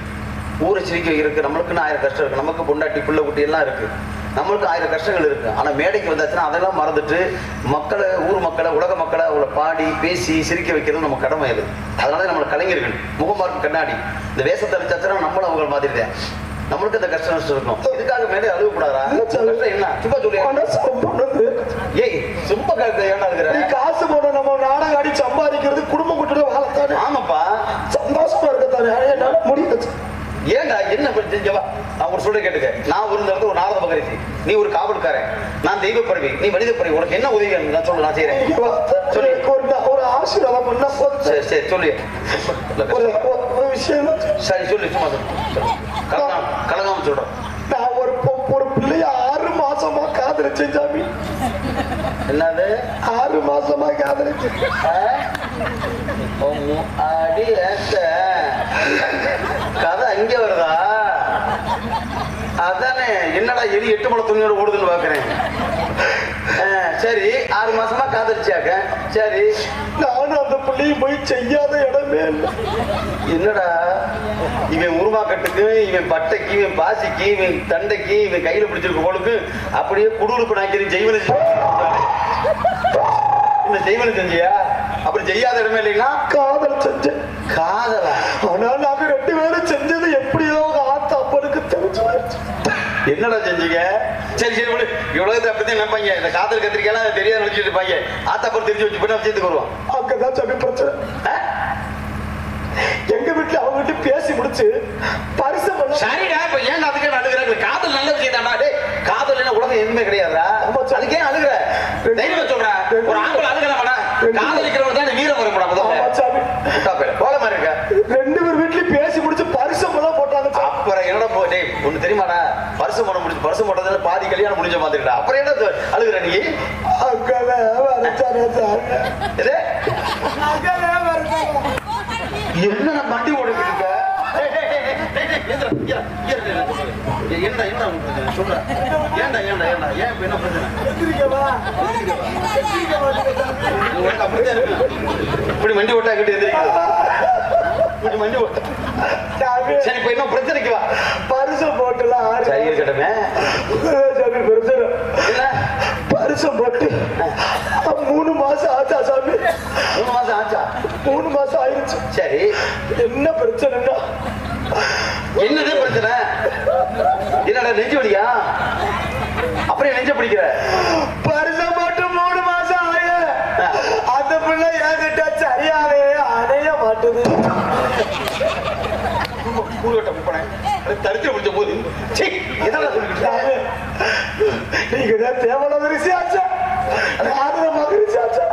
ஊரை சிரிக்க இருக்கு. நம்மளுக்குன்னு 1000 கஷ்டம் இருக்கு. நமக்கு பொண்டாட்டி பிள்ளை குட்டி எல்லாம் இருக்கு. நம்மளுக்கு 1000 கஷ்டங்கள் இருக்கு. ஆனா மேடைக்கு வந்தாச்சுன்னா அதெல்லாம் மறந்துட்டு மக்களை, ஊர் மக்களை, உலக மக்களை அவளை பாடி பேசி சிரிக்க வைக்கிறது நம்ம கடமை. அது அதனால நம்ம கலைஞர்கள் முகமார்க்கு கண்ணாடி இந்த வேஷத்தை அழிச்சாச்சுன்னா நம்மளும் அவங்க மாதிரி தான். நம்மளுக்கு அந்த கஷ்டம் நஷ்டம் இருக்கும். இதுக்காக மேலே அழுக கூடாதா? என்ன சும்மா சொல்லி ஏய் சும்மா ஏன்னா இருக்கிற காசு போட நம்ம நாடகம் ஆடி சம்பாதிக்கிறது குடும்பம் கூட்டு வாழத்தானே. ஆமாப்பா, சந்தோஷமா இருக்கத்தானே முடியாது. ஏண்டா என்ன செஞ்சவா? நான் ஒரு சொல்ல கேட்டுக்க. நான் ஒரு இடத்துல ஒரு நாரத பகரிசி, நீ ஒரு காவல்காரன், நான் தெய்வ பறவை, நீ மனித பறவை. உனக்கு என்ன உதவி நான் சொல்லு, நான் செய்யறேன். சொல்லி ஒரு ஆசீர்வாதம் பண்ணா போதும். சரி சரி சொல்லு. ஒரு விஷயம் சரி சொல்லு. சும்மா கலங்காம சொல்றேன். நான் ஒரு பிள்ளைய 6 மாசமா காதலிச்சேன் சாமி. என்னது 6 மாசமா காதலிச்சு? அடி கதை அங்க வருதா? அதானே. என்னடா எலி 8 மலை துணியோட ஓடுதுன்னு பாக்குறேன். சரி 6 மாசமா காதலிச்சாக்க. சரி நானும் அந்த பிள்ளையும் போய் செய்யாத இடமே இல்லை. என்னடா இவன் உருவாக்கட்டுக்கு, இவன் பட்டைக்கு, இவன் பாசிக்கு, இவன் தண்டைக்கு, இவன் கையில பிடிச்சிருக்க போலுக்கு அப்படியே குடுகுடுப்பு நாய்க்கிறேன் ஜெய்வனை இந்த ஜெய்வனை செஞ்சியா? அப்படி செய்யாத இடமே இல்லைன்னா காதல் செஞ்சேன். காதலா? ஆனா நாங்க 2 பேரும் செஞ்சது எப்படியோ ஆத்த அப்பனுக்கு தெரிஞ்சு. என்னடா செஞ்சீங்க? சரி சரி இவ்வளவு அப்படித்தான் நினைப்பாங்க. இந்த காதல் கத்திரிக்கலாம் தெரியாத நினைச்சிட்டு இருப்பாங்க. ஆத்தாப்பன் தெரிஞ்சு வச்சு போய் சேர்த்துக்கு வருவோம். அங்கதான் சாமி பிரச்சனை. எங்க வீட்டுல அவங்க கிட்ட பேசி முடிச்சு பரிசம் பண்ண. சரிடா, இப்ப ஏன் அதுக்கே அழுகுறாங்க? காதல் நல்ல விஷயம் தானே. காதல் என்ன உலகம் எதுவுமே கிடையாதா? அதுக்கே அழுகுற? தைரியம் சொல்ற. ஒரு ஆம்பளை அழுகலாமாடா? காதலிக்கிறவங்க தான் வீரம் வர கூடாது. போல மாதிரி இருக்க. 2 பேர் வீட்லயும் பேசி முடிச்சு பரிசம் எல்லாம் போட்டாங்க. அப்புறம் என்னடா போட்டே ஒண்ணு தெரியுமாடா? பரிசம் போட முடிச்சு பரிசம் போட்டதுல பாதி கல்யாணம் முடிஞ்ச மாதிரிடா. அப்புறம் என்ன அழுகுற நீ? என்ன வண்டி ஓடிட்டு இருக்க? என்னடா பிரச்சனை சொல்றேன். ஏன்டா ஏன் என்ன பிரச்சனை? இப்படி மண்டி ஓட்டா கிட்ட இப்படி மண்டி ஓட்ட. சரி இப்ப என்ன பிரச்சனைக்கு வா. பரிசம் போட்டுலாம் சரி இருக்கட்டுமே. பரிசம் போட்டு 3 மாசம் ஆச்சா சாமி. 3 மாசம் ஆச்சா? 3 மாசம் ஆயிடுச்சு. சரி என்ன பிரச்சனைன்னா? என்னது பிரச்சனை? என்னடா நெஞ்சு வலியா? அப்புறம் நெஞ்ச பிடிக்கிற? பரிசம் போட்டு 3 மாசம் ஆய அந்த பிள்ளை என்கிட்ட சரியாவே அடைய மாட்டுது. தரிச்சு முடிச்ச போது நீங்க தேவையான ரிசியாச்சா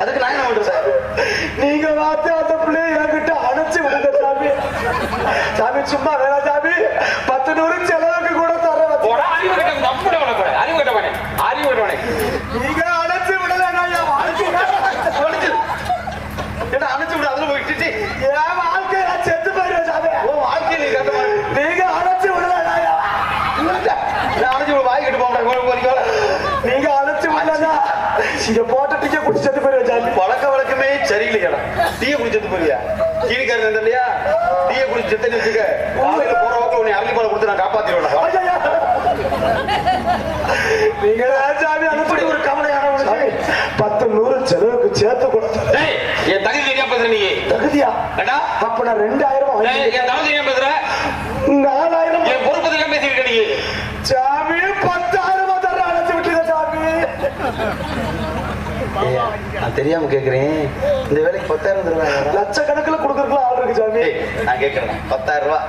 அதுக்கு நான் என்ன பண்றேன் சார்? நீங்க பார்த்து அந்த பிள்ளைய என்கிட்ட அணைச்சு விடுங்க சாமி. சாமி சும்மா வேணா சாமி. 10 100 செலவுக்கு கூட தர நீங்க அணைச்சு விடல. என்ன அணைச்சு விட? அதுல போயிட்டு என் வாழ்க்கை நான் செத்து போயிருவேன் சாமி. வாழ்க்கை நீ கட்ட நீங்க அணைச்சு விடல. அணைச்சு விட வாய் கட்டு போக. நீங்க அணைச்சு விடலன்னா இங்க போட்ட டீ குடிச்சு செத்து போயிருவேன் சாமி. பழக்க வழக்கமே சரியில்லையா? டீயை குடிச்சு செத்து போறியா? கீழிக்காரன் இல்லையா? டீயை குடிச்சு செத்துன்னு வச்சுக்க. காலையில போற வாக்கில் உன்னை அரளி பழம் கொடுத்து நான் காப்பாத்திடுவேன். நீங்க சாமி அப்படி ஒரு கவலையான 10 100 செலவுக்கு சேர்த்து கொடுத்த என் தகுதி தெரியா பேசுற? நீ தகுதியா? அப்ப நான் 2000 என் தகுதி தெரியா பேசுற? 4000 என் பொறுப்பு தெரியா பேசிருக்க நீ? சாமி 10,000 தர அழைச்சு விட்டுருக்க சாமி. நான் தெரியாம கேக்குறேன். இந்த வேலைக்கு 10,000 தருவாங்க. லட்சக்கணக்கில் கொடுக்கறதுலாம் ஆள் இருக்கு சாமி. நான் கேட்கறேன் 10,000 ரூபாய்.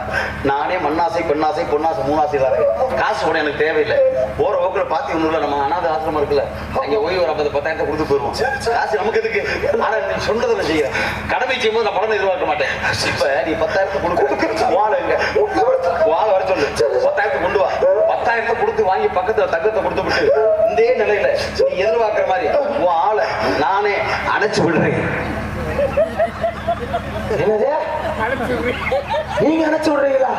நானே மண்ணாசை பெண்ணாசை பொன்னாசை 3 ஆசை தரேன். காசு கூட எனக்கு தேவையில்லை. போற போக்குல பாத்தி ஒண்ணுல நம்ம அனாதை ஆசிரமம் இருக்குல்ல, அங்க ஓய்வு ஒரு 10,000 கொடுத்து போயிருவோம். காசு நமக்கு எதுக்கு? ஆனா நீ சொன்னதை நான் செய்யறேன். கடமை செய்யும் போது நான் பலனை எதிர்பார்க்க மாட்டேன். இப்ப நீ 10,000 கொடுக்க வாழை வாழை வர சொல்லு. 10,000 கொண்டு வா. 10,000 கொடுத்து வாங்கி பக்கத்துல தங்கத்தை கொடுத்து விட்டு இந்த நிலையில நீ எதிர்பார்க்கிற மாதிரி உன் ஆளை நானே அணைச்சு விடுறேன். என்னது? நீங்க அணைச்சு விடுறீங்களா?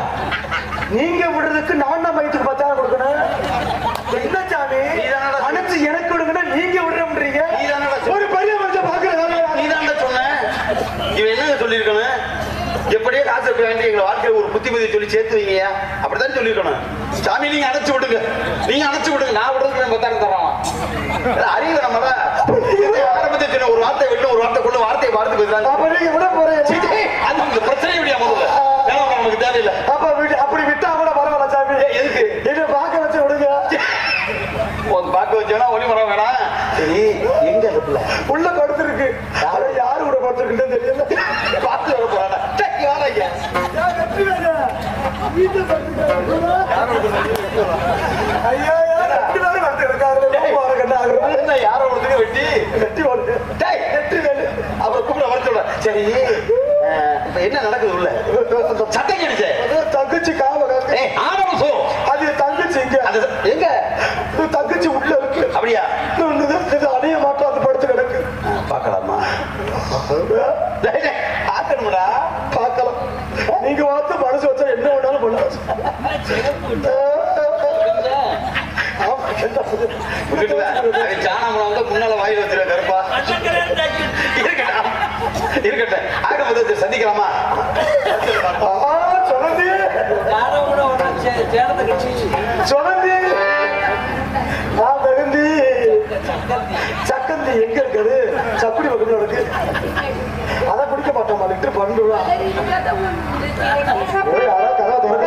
நீங்க விடுறதுக்கு நான் தான் வயிற்றுக்கு 10,000 கொடுக்கணும். என்ன சாமி அணைச்சு எனக்கு விடுங்கன்னா நீங்க விடுறீங்க? ஒரு பெரிய மனுஷன் பாக்குறேன். நீதான்டா சொன்ன. இவன் என்ன சொல்லிருக்கணும்? எப்படியே காசு வேண்டிய எங்க வாழ்க்கையில ஒரு புத்திமதி சொல்லி சேர்த்து வைங்க. அப்படித்தான் சொல்லிருக்கணும். சாமி நீங்க அணைச்சு விடுங்க, நீங்க அணைச்சு விடுங்க. நான் விடுறதுக்கு 10,000 தரான். அறிவு நம்மள ஆரம்பத்தை சொன்ன ஒரு வார்த்தை விட்டு ஒரு வார்த்தை கொண்டு வார்த்தையை பார்த்து பேசுறாங்க. விட போறேன். அது அந்த பிரச்சனை விடியா முதல்ல நமக்கு தேவையில்லை. அப்படி விட்டா கூட பரவாயில்ல சாமி. எதுக்கு என்ன பார்க்க வச்சு விடுங்க. பார்க்க வச்சோன்னா ஒளி மரம் வேணாம். சரி எங்க இருக்குல்ல உள்ள படுத்திருக்கு. யாரு கூட படுத்திருக்குன்னு தெரியல. பார்த்து வர போறாங்க. யாரோ ஒருத்தருக்கு வெட்டி வெட்டி வருது. அப்புறம் கூப்பிட வர சொல்ற. சரி இப்ப என்ன நடக்குது? உள்ள சட்டம் கிடைச்ச தங்கச்சி அது தங்கச்சி எங்க தங்கச்சி உள்ள இருக்கு. அப்படியா? அடைய மாட்டோம். அது படுத்து கிடக்கு. பாக்கலாமா? பாக்கணும்டா. பார்க்கலாம். நீங்க பார்த்து மனசு வச்சா என்ன வேணாலும் பண்ணலாம். சாணாமலம் வந்து முன்னால வாயில் வச்சிருக்க கருப்பா இருக்கட்டும். ஆக சந்திக்கலாமா? சக்கந்தி எங்க இருக்குது? சக்குடி பக்கத்துல இருக்கு. அதை குடிக்க மாட்டோமா? லிட்டர் 12 ரூபா. கதா திறக்க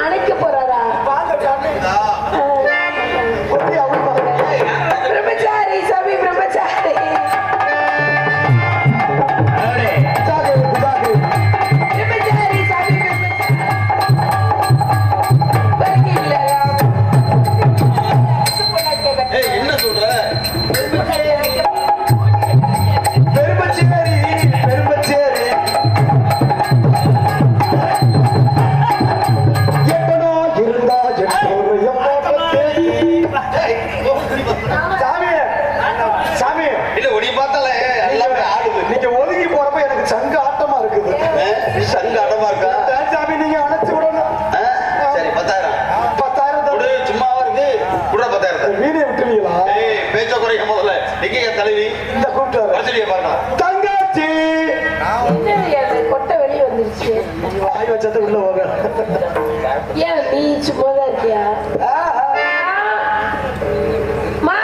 அணைக்க போறாரா? பிரம்மச்சாரி சாமி பிரம்மச்சாரி. பிரம்மச்சாரி சாமி என்ன சொல்ற? கொட்டை வெளியே வந்துருச்சு. உள்ள போக ஏன் நீ சும்மாதான் இருக்கியா? மா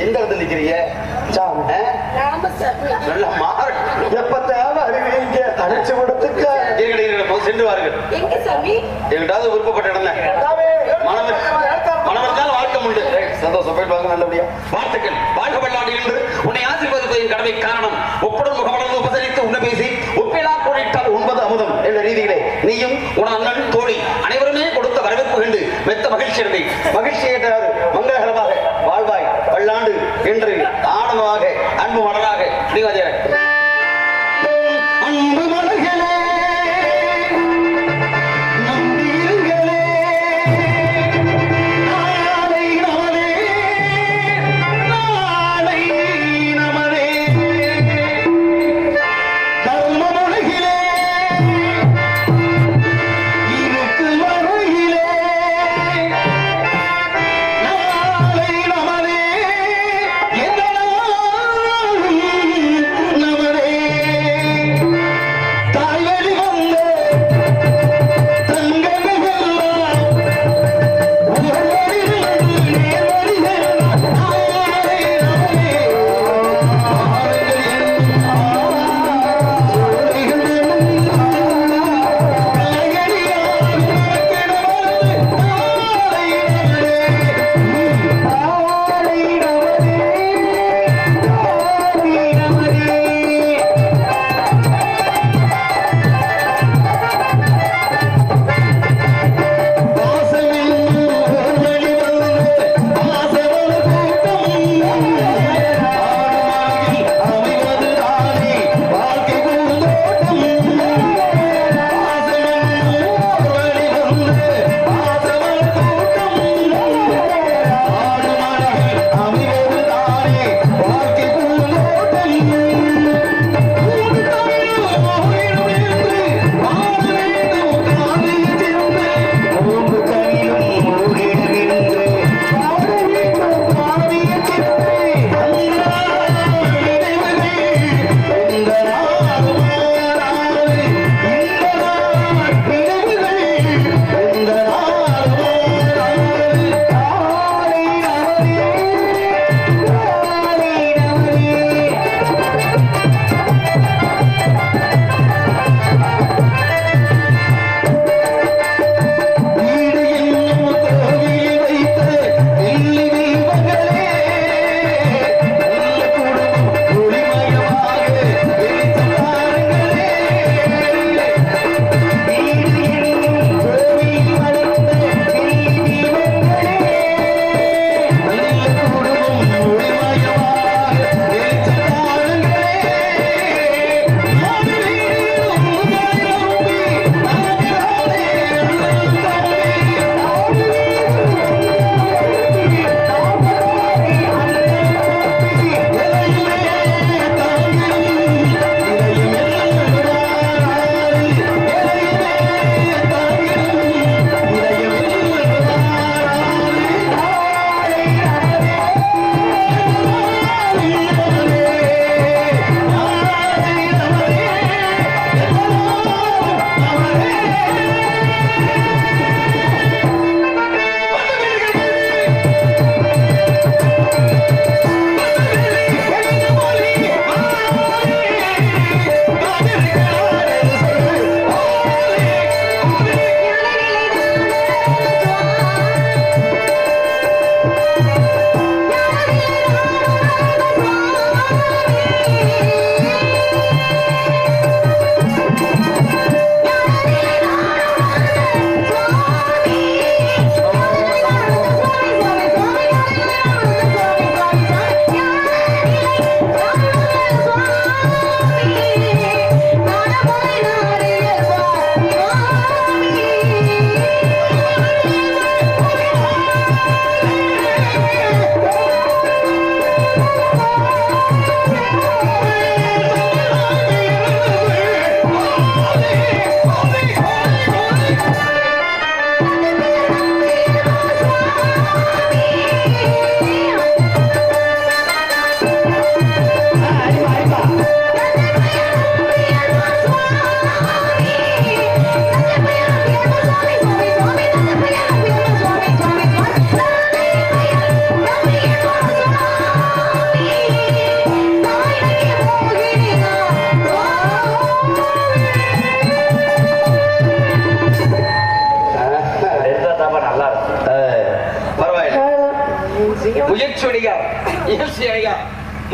எந்த இடத்துல நிக்கிறீங்க? ராமசாமி நல்ல மாறு எப்பத்த வருவீங்க அழைச்சு கொடுத்துக்க சென்று வாருங்கள். எங்க சாமி? எங்கிட்டாவது விருப்பப்பட்ட இடம் மனவர்த்தால் வாழ்க்கை உண்டு. சந்தோஷம், போயிட்டு வாங்க நல்லபடியா. வாழ்த்துக்கள். வாழ்க பல்லாண்டு என்று உன்னை ஆசீர்வதிப்பதின் கடமை காரணம் ஒப்புடன் முகமடந்து உபசரித்து உன்ன பேசி ஒப்பிலா கோடிட்டால் உண்பது அமுதம் என்ற ரீதியிலே நீயும் உன் அண்ணன் தோழி அனைவருமே கொடுத்த வரவேற்பு கண்டு மெத்த மகிழ்ச்சி அடைந்தேன். மகிழ்ச்சி ஏற்றாறு மங்களகரமாக வாழ்வாய் பல்லாண்டு என்று ஆனந்தமாக அன்பு மலராக நீவாதியார் அன்பு மலர்களே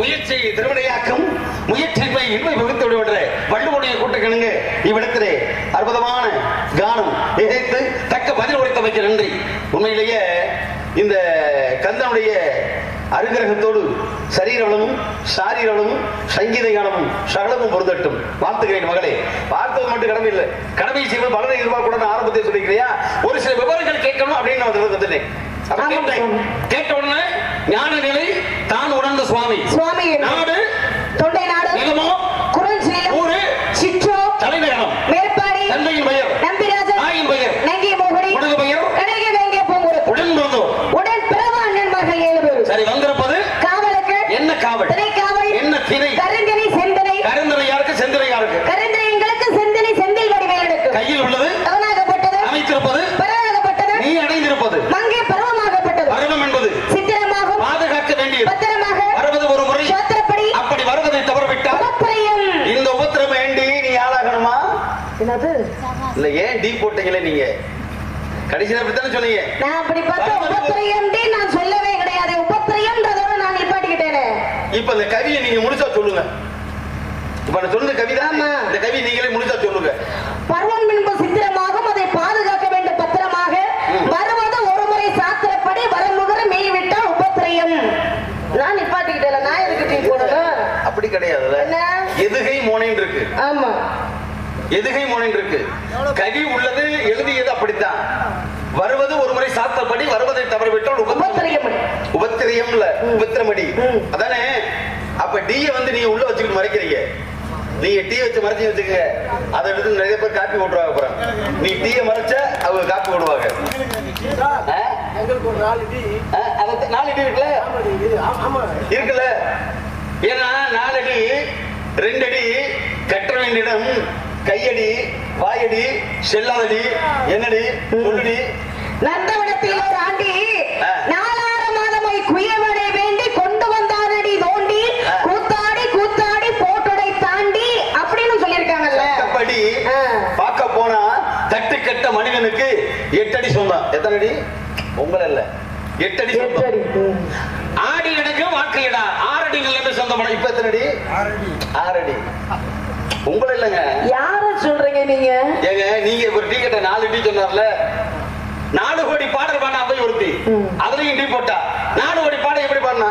முயற்சி திருவினையாக்கும் முயற்சிமை இன்மை வகுத்து விடுவன்ற வள்ளுவனுடைய கூட்டக்கணுங்க இவ்விடத்திலே அற்புதமான கானம் இணைத்து தக்க பதில் உரைத்தமைக்கு நன்றி. உண்மையிலேயே இந்த கந்தனுடைய அருகிரகத்தோடு சரீர வளமும் சாரீர வளமும் சங்கீத காலமும் சகலமும் பொருந்தட்டும். வாழ்த்துகிறேன் மகளே. வாழ்த்தது மட்டும் கடமை இல்லை, கடமை செய்வது பலனை எதிர்பார்க்க ஆரம்பத்தை சொல்லிக்கிறியா? ஒரு சில விவரங்கள் கேட்கணும் அப்படின்னு நான் வந்துட்டேன். கேட்ட உடனே ஞான நிலை தான் உணர்ந்த சுவாமி நாடு தொண்டை நாடு நிலமோ குறிஞ்சி ஊரு சிற்றோ தலைநகரம் மேற்பாடி தந்தையின் பெயர் நம்பிராஜன் தாயின் பெயர் நங்கி மோகடி உனது பெயர் கனகி வேங்கிய பூங்குரு உடன் பிறந்தோர் உடன் பிறந்த அண்ணன்மார்கள் 7 பேர். சரி, வந்திருப்பது காவலுக்கு என்ன காவல்? திணை காவல். என்ன திணை? கருந்தினை செந்தினை. கருந்தனை யாருக்கு? செந்தினை யாருக்கு? கருந்தினைங்களுக்கு செந்தினை செந்தில் வடிவேலுக்கு. கையில் உள்ளது அவனாகப்பட்டது அமைத்திருப்பது பரவாகப்பட்டது நீ அடைந்திருப்பது மங்கை பருவமாகப்பட்டது பருவம் என்பது சித்திரமாக பாதுகாக்க வேண்டியது பத்திரமாக வருவது ஒரு முறை சாத்திரப்படி அப்படி வருவதை தவறவிட்டால் உபத்திரயம். இந்த உபத்திரம் வேண்டி நீ ஆளாகணுமா? என்னது? இல்ல ஏன் டீ போட்டீங்களே நீங்க? கடைசியில அப்படித்தானே சொன்னீங்க. நான் அப்படி பார்த்தா உபத்திரயம் நான் சொல்லவே கிடையாது. உபத்திரயம்ன்றதோட நான் நிப்பாட்டிக்கிட்டேனே. இப்ப இந்த கவியை நீங்க முழுசா சொல்லுங்க. இப்ப நான் சொன்ன கவிதை ஆமா. இந்த கவி நீங்களே முழுசா சொல்லுங்க. பருவம் என்பது சித்திரமாகும், அதை பாதுகாக்க வேண்டும் பத்திரமாக. வருவது ஒரு முறை சாத்திரப்படி வரமுகர மேய்விட்டால் உபத்திரயம். நான் நிப்பாட்டிக்கிட்டேன். நான் எதுக்கு டீ போடணும்? அப்படி கிடையாதுல்ல. என்ன? எதுகை மோனைன்னு இருக்கு. ஆமா, எதுகை மோனைன்னு இருக்கு. கவி உள்ளது எழுதியது அப்படித்தான். வருவது ஒரு முறை சாத்தப்படி வருவதை தவறவிட்டால் உபத்திரயம். உபத்திரியம் இல்ல உபத்திரமடி அதானே. அப்ப டீயை வந்து நீங்க உள்ள வச்சுக்கிட்டு மறைக்கிறீங்க. நீங்க டீ வச்சு மறைச்சு வச்சுக்கங்க, அதை எடுத்து நிறைய பேர் காப்பி போட்டுருவாங்க. அப்புறம் நீ டீயை மறைச்ச அவங்க காப்பி போடுவாங்க. எங்களுக்கு ஒரு 4 டீ 4 டீ இருக்குல்ல இருக்குல்ல. ஏன்னா 4 அடி 2 அடி கட்ட வேண்டிய இடம் கையடி வாயடி செல்லாதடி என்னடி சொல்லுடி. நந்தவனத்தில் ஒரு ஆண்டி 4 மாதமாய் குயவனை வேண்டி கொண்டு வந்தானடி தோண்டி கூத்தாடி கூத்தாடி போட்டுடை தாண்டி அப்படின்னு சொல்லியிருக்காங்கல்ல. படி பார்க்க போனா தட்டு கட்ட மனிதனுக்கு 8 அடி சொந்தம். எத்தனை அடி? உங்களை இல்ல 8 அடி சொந்தம். ஆடி எனக்கு வாழ்க்கையடா 6 அடி நிலைமை சொந்தம். இப்ப எத்தனை அடி? 6 அடி. உங்களை இல்லங்க. யார சொல்றீங்க நீங்க? ஏங்க நீங்க ஒரு டீ கட்ட 4 டீ சொன்னார்ல. 4 கோடி பாடல் பாடின அவை ஒருத்தி அதுலயும் டீ போட்டா. 4 கோடி பாடல் எப்படி பாடினா?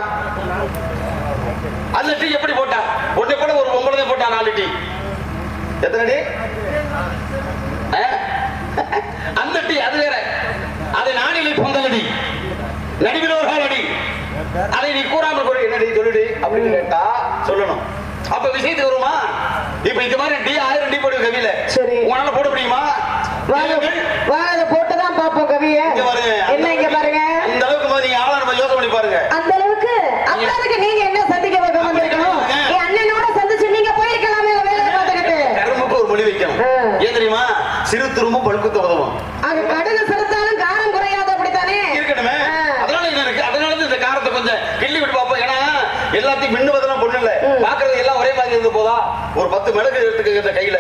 அந்த டீ எப்படி போட்டா? ஒன்னே போட ஒரு 9 போட்டா 4 டீ. எத்தனை டீ? அந்த டீ அது வேற. அது நானிலை பொங்கலடி நடுவில் ஒரு அடி. அதை நீ கூறாமல் கூட என்னடி சொல்லுடி அப்படின்னு கேட்டா சொல்லணும். அப்ப விஷயத்துக்கு வருமா? இப்ப இந்த மாதிரி டீ 1000 டீ போடு கவியில. சரி, உங்களால போட முடியுமா? வாங்க போட்டுதான் பாப்போம் கவிய. என்ன இங்க பாருங்க. அந்த அளவுக்கு நீங்க ஆளா நம்ம யோசனை பண்ணி பாருங்க. அந்த அளவுக்கு அப்புறத்துக்கு நீங்க என்ன சந்திக்க வந்திருக்கணும்? என் அண்ணனோட சந்திச்சு நீங்க போயிருக்கலாமே வேலை பார்த்துக்கிட்டு. கரும்புக்கு ஒரு மொழி வைக்கணும். ஏன் தெரியுமா? சிறு துரும்பும் பழுக்கு உதவும். அங்க கடுகு செலுத்தாலும் காரம் குறையாது. அப்படித்தானே இருக்கணுமே. அதனால என்ன இருக்கு? அதனால இந்த காரத்தை கொஞ்சம் கிள்ளி விட்டு பார்ப்போம். ஏன்னா எல்லாத்தையும் மின்னுவதெல்லாம் பொண்ணு இல்ல. பாக்குறது எல்லாம் ஒரே மாதிரி இருந்து போதா? ஒரு 10 மிளகு எடுத்துக்க கையில.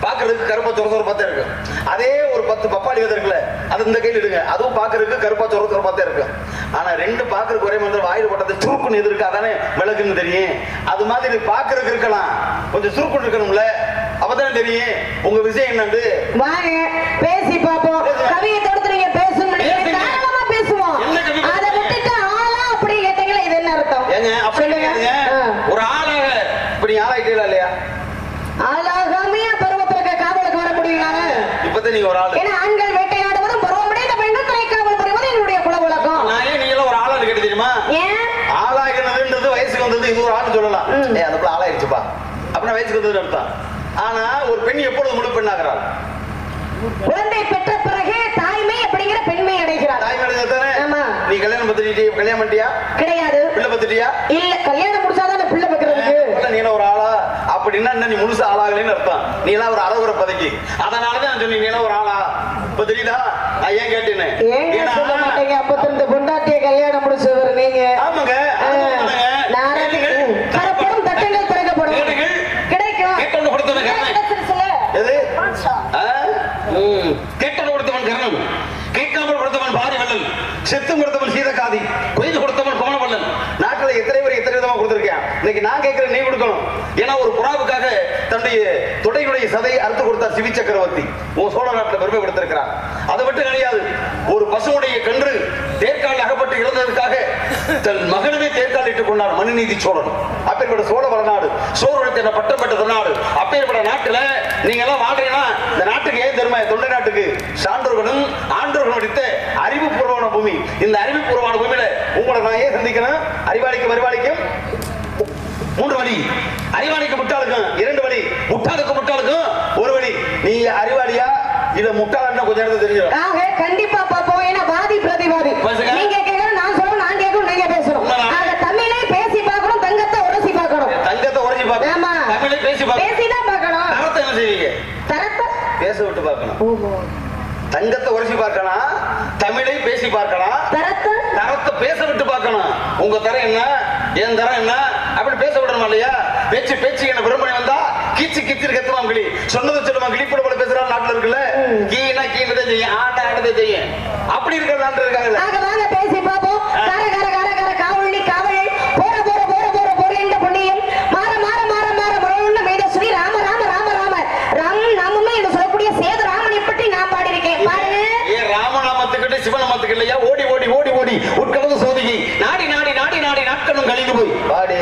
பாக்குறதுக்கு கருப்பா சொர பத்தே இருக்கு. அதே ஒரு 10 பப்பாளி விதை இருக்குல்ல, அது இந்த கையில எடுங்க. அதுவும் பாக்குறதுக்கு கருப்பா சொர பத்தே இருக்கு. ஆனா 2 பாக்குறதுக்கு ஒரே மாதிரி வாயில் போட்டது சுருக்குன்னு எது இருக்கு அதானே மிளகுன்னு தெரியும். அது மாதிரி பாக்குறதுக்கு இருக்கலாம், கொஞ்சம் சுருக்குன்னு இருக்கணும்ல, அப்பதானே தெரியும் உங்க விஷயம் என்னன்னு. வாங்க பேசி பாப்போம். கவியை தொடுத்து நீங்க பேசணும். தாராளமா பேசுவோம். அதை விட்டுட்டு ஆளா அப்படி கேட்டீங்களா? இது என்ன அர்த்தம்? ஏங்க அப்படி ஒரு ஆளாக இப்படி ஆளாயிட்டீங்களா இல்லையா? ஆளாகாமையா பருவத்திற்கு காவலுக்கு வர முடியுங்களா? இப்பதான் நீங்க ஒரு ஆளு. ஏன்னா ஆண்கள் வேட்டையாடுவதும் பருவமடைந்த பெண்கள் திரைக்காவல் புரிவது என்னுடைய குல வழக்கம். நான் ஏன் நீங்க ஒரு ஆளான்னு கேட்டு தெரியுமா? ஏன் ஆளாகினதுன்றது வயசுக்கு வந்தது இது ஒரு ஆளு சொல்லலாம். அதுக்குள்ள ஆளாயிருச்சுப்பா அப்படின்னா வயசுக்கு வந்தது அர்த்தம். ஆனா ஒரு பெண் எப்பொழுது முழு பெண்ணாகிறாள்? குழந்தை பெற்ற பிறகு தாய்மை அப்படிங்கிற பெண்மை அடைகிறார். தாய்மை அடைஞ்சாதானே. ஆமா. நீ கல்யாணம் பண்ணிட்டியா? கிடையாது. பிள்ளை பத்திட்டியா? இல்ல. கல்யாணம் முடிச்சாதானே பிள்ளை பக்கிறதுக்கு. நீ ஒரு ஆளா அப்படின்னா நீ முழுசா ஆளாகலன்னு அர்த்தம். நீ எல்லாம் ஒரு அறகுற பதக்கி. அதனாலதான் சொன்னீங்க நீ ஒரு ஆளா. இப்ப தெரியுதா நான் ஏன் கேட்டேன்னு? ஏன் சொல்ல மாட்டீங்க? 52 பொண்டாட்டிய கல்யாணம் முடிச்சவர் நீங்க. ஆமாங்க. தரப்படும் தட்டங்கள் திறக்கப்படும். கிடைக்கும். கேட்டவன் கொடுத்தவன் எது? கேட்டவன் கொடுத்தவன் கர்ணன், கேட்காமல் கொடுத்தவன் பாரி வல்லல், செத்தும் கொடுத்தவன் சீதகாதி, கொய்து கொடுத்தவன் கோணவல்லன். நாட்டில் எத்தனை பேர் எத்தனை விதமா கொடுத்திருக்கேன். இன்னைக்கு தன்னுடைய தொடையுடைய சதையை அறுத்து கொடுத்தார் சிவி சக்கரவர்த்தி. சோழ நாட்டில் பெருமைப்படுத்திருக்கிறார். அதை மட்டும் கிடையாது, ஒரு பசுவுடைய கன்று தேர்கால் அகப்பட்டு இறந்ததற்காக தன் மகனவே தேர்கால் இட்டுக் கொண்டார் மனுநீதி சோழன். அப்பேற்பட்ட சோழ வரநாடு, சோழனுக்கு என்ன பட்டம் பெற்ற நாடு. அப்பேற்பட்ட நாட்டுல நீங்க எல்லாம் வாழ்றீங்கன்னா இந்த நாட்டுக்கு ஏன் தெரியுமா? தொண்டை நாட்டுக்கு சான்றோர்களும் ஆன்றோர்களும் அடித்த அறிவுபூர்வமான பூமி. இந்த அறிவுபூர்வமான பூமியில உங்களை நான் ஏன் சந்திக்கணும்? அறிவாளிக்கும் அறிவாளிக்கும் 3 வழி, அறிவாளிக்கு முட்டாளுக்கும் 2 வழி, முட்டாளுக்கு முட்டாளுக்கும் 1 வழி. நீ அறிவாளியா இல்ல முட்டாளா கொஞ்ச நேரத்தை தெரிஞ்சிடும். கண்டிப்பா பாப்போம். ஏன்னா வாதி பிரதிவாதி நீங்க கேட்கணும், நான் சொல்லணும், நான் கேட்கணும், நீங்க பேசணும். தமிழை பேசி பார்க்கணும், தங்கத்தை உரசி பார்க்கணும். தங்கத்தை உரசி பார்க்கணும், தமிழை பேசி பார்க்கணும், பேசிதான் பார்க்கணும். தரத்தை என்ன செய்வீங்க? தரத்தை பேச விட்டு பார்க்கணும். தங்கத்தை உரசி பார்க்கலாம், தமிழை பேசி பார்க்கலாம், தரத்தை பேச விட்டு பார்க்கணும். உங்க தரம் என்ன, என் தரம் என்ன, அப்படி பேச விடணுமா இல்லையா? பேச்சு பேச்சு என்ன விரும்பி வந்தா கீச்சு கீச்சு கத்துவான் கிளி, சொன்னதை சொல்லுமா கிளிப்பட போல பேசுற நாட்டுல இருக்குல்ல, கீனா கீழே செய்யும், ஆட்டா ஆட்டதை செய்யும், அப்படி இருக்கிற நாட்டு இருக்காங்க. பேசி பார்ப்போம். கர கர கர கர காவலி காவலி போற போற போற போற போற என்ற பொன்னியம் மாற மாற மாற மாற முறையுள்ள மேத ஸ்ரீ ராம ராம ராம ராம ராம் நாமமே என்று சொல்லக்கூடிய சேது ராமனை பற்றி நான் பாடியிருக்கேன். பாருங்க, ராமநாமத்துக்கிட்ட சிவநாமத்துக்கு இல்லையா? ஓடி ஓடி ஓடி ஓடி உட்கலந்து சோதிகை நாடி நாடி நாடி நாடி நாட்களும் கழிந்து போய் பாடி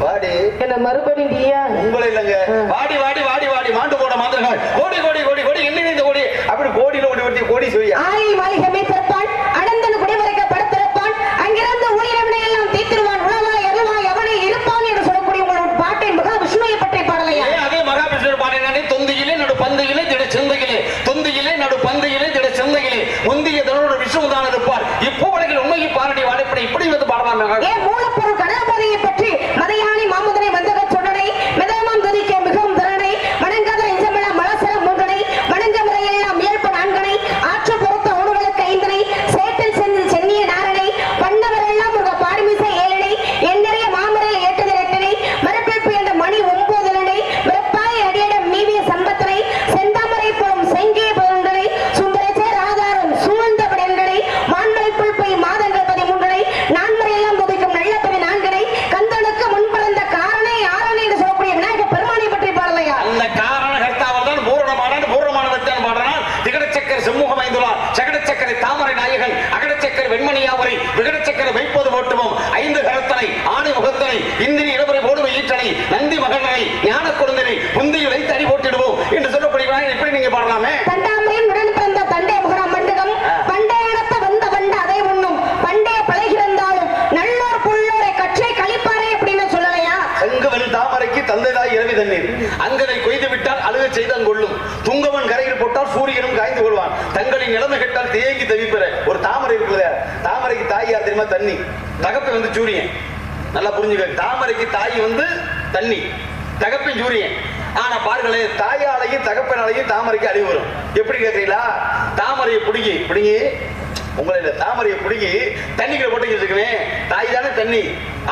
பாடி என்ன மறுபடியும் உங்களை இல்லைங்க, வாடி வாடி வாடி வாடி மாண்டு போன மாந்திரங்கள் கோடி கோடி கோடி கோடி என்ன இந்த கோடி அப்படி கோடியில ஓடி ஓடி கோடி சொல்லியா ஆலை மாளிகை திறப்பான், அனந்தன் குடிமறைக்க படுத்திருப்பான், அங்கிருந்து உயிரவனை எல்லாம் தீர்த்திருவான், உணவாய் அருவாய் அவனை இருப்பான் என்று சொல்லக்கூடிய உங்களோட பாட்டை மகாவிஷ்ணுவை பற்றி பாடலையா? அதே மகாவிஷ்ணு பாடினானே, தொந்தியிலே நடு பந்தையிலே திட சிந்தையிலே, தொந்தியிலே நடு பந்தையிலே திட சிந்தையிலே முந்திய தனோட விஷ்ணுதான் இருப்பார். இப்போவளைகள் உண்மையை பாரடி வாழைப்படை இப்படி வந்து பாடலாம். ஏன் மூலப்பொருள் கணபதியை பற்றி மதையானி மாமுதனை வந்தக சொன்னனை மிதமாம் துதிக்க மிகவும் திறனை வணங்காத எஞ்சமல மலசர மூன்றனை வணங்க முறையெல்லாம் ஏற்ப நான்கனை ஆற்று பொறுத்த உணவுகளுக்கு 5 சேற்றில் சென்று சென்னிய நாரனை பண்ணவரெல்லாம் ஒரு பாடிமிசை 7 எண்ணறிய மாமரையில் 8 மரப்பிழப்பு என்ற மணி 9 வெப்பாய் அடியிடம் மீவிய சம்பத்தனை செந்தாமரை போலும் செங்கே பொருண்டனை சுந்தரச்சேர் ஆதாரம் சூழ்ந்த படங்களை வான்மலை புல்பை மாதங்கள் 13 நான்மறையெல்லாம் துதிக்கும் நல்ல பெரிய 4 கந்தனுக்கு முன்பறந்த காரணை ஆரணை என்று சொல்லக்கூடிய விநாயகர் பெருமானை பற்றி பாடலையா? அந்த காரண கர்த்தாவல் தான் பூரணமான பாடுறான். திகடச்சக்கர செம்முகம் ஐந்துள்ளார், சகடச்சக்கரை தாமரை நாயகன், அகடச்சக்கரை வெண்மணியாவரை, விகடச்சக்கரை வைப்பது ஓட்டுவோம், 5 கரத்தனை ஆணை முகத்தனை இந்திரி இடமுறை போடுவை ஈற்றனை நந்தி மகனை ஞான குழந்தனை முந்தியை வைத்து அடி போட்டிடுவோம் என்று சொல்லக்கூடிய விநாயகர் இப்படி நீங்க பாடலாமே. தண்டாமரையின் உடன் பிறந்த தண்டே முகரம் மண்டகம் பண்டையடத்த வந்த வண்ட அதை உண்ணும் பண்டைய பழகிருந்தாலும் நல்லோர் புள்ளோரை கற்றை கழிப்பாரே அப்படின்னு சொல்லலையா? செங்கவன் தாமரைக்கு தந்தைதாய் இரவி தண்ணீர், அங்கனை கொய்து விட்டால் அழுக செய்தான் கொள்ளும், துங்கவன் கரையில் போட்டால் சூரியனும் காய்ந்து கொள்வான், தங்களின் நிலைமை கெட்டால் தேங்கி தவிப்பெற. ஒரு தாமரை இருக்குது, தாமரைக்கு தாய் யார் தெரியுமா? தண்ணி. தகப்பை வந்து சூரியன். நல்லா புரிஞ்சுக்க, தாமரைக்கு தாய் வந்து தண்ணி, தகப்பின் சூரியன். ஆனா பாருங்களேன், தாயாலையும் தகப்பனாலையும் தாமரைக்கு அழிவு வரும். எப்படி கேட்கிறீங்களா? தாமரையை பிடிங்கி பிடிங்கி உங்களை தாமரையை பிடிங்கி தண்ணிக்குள்ள போட்டு வச்சுக்கவேன், தாய் தானே தண்ணி,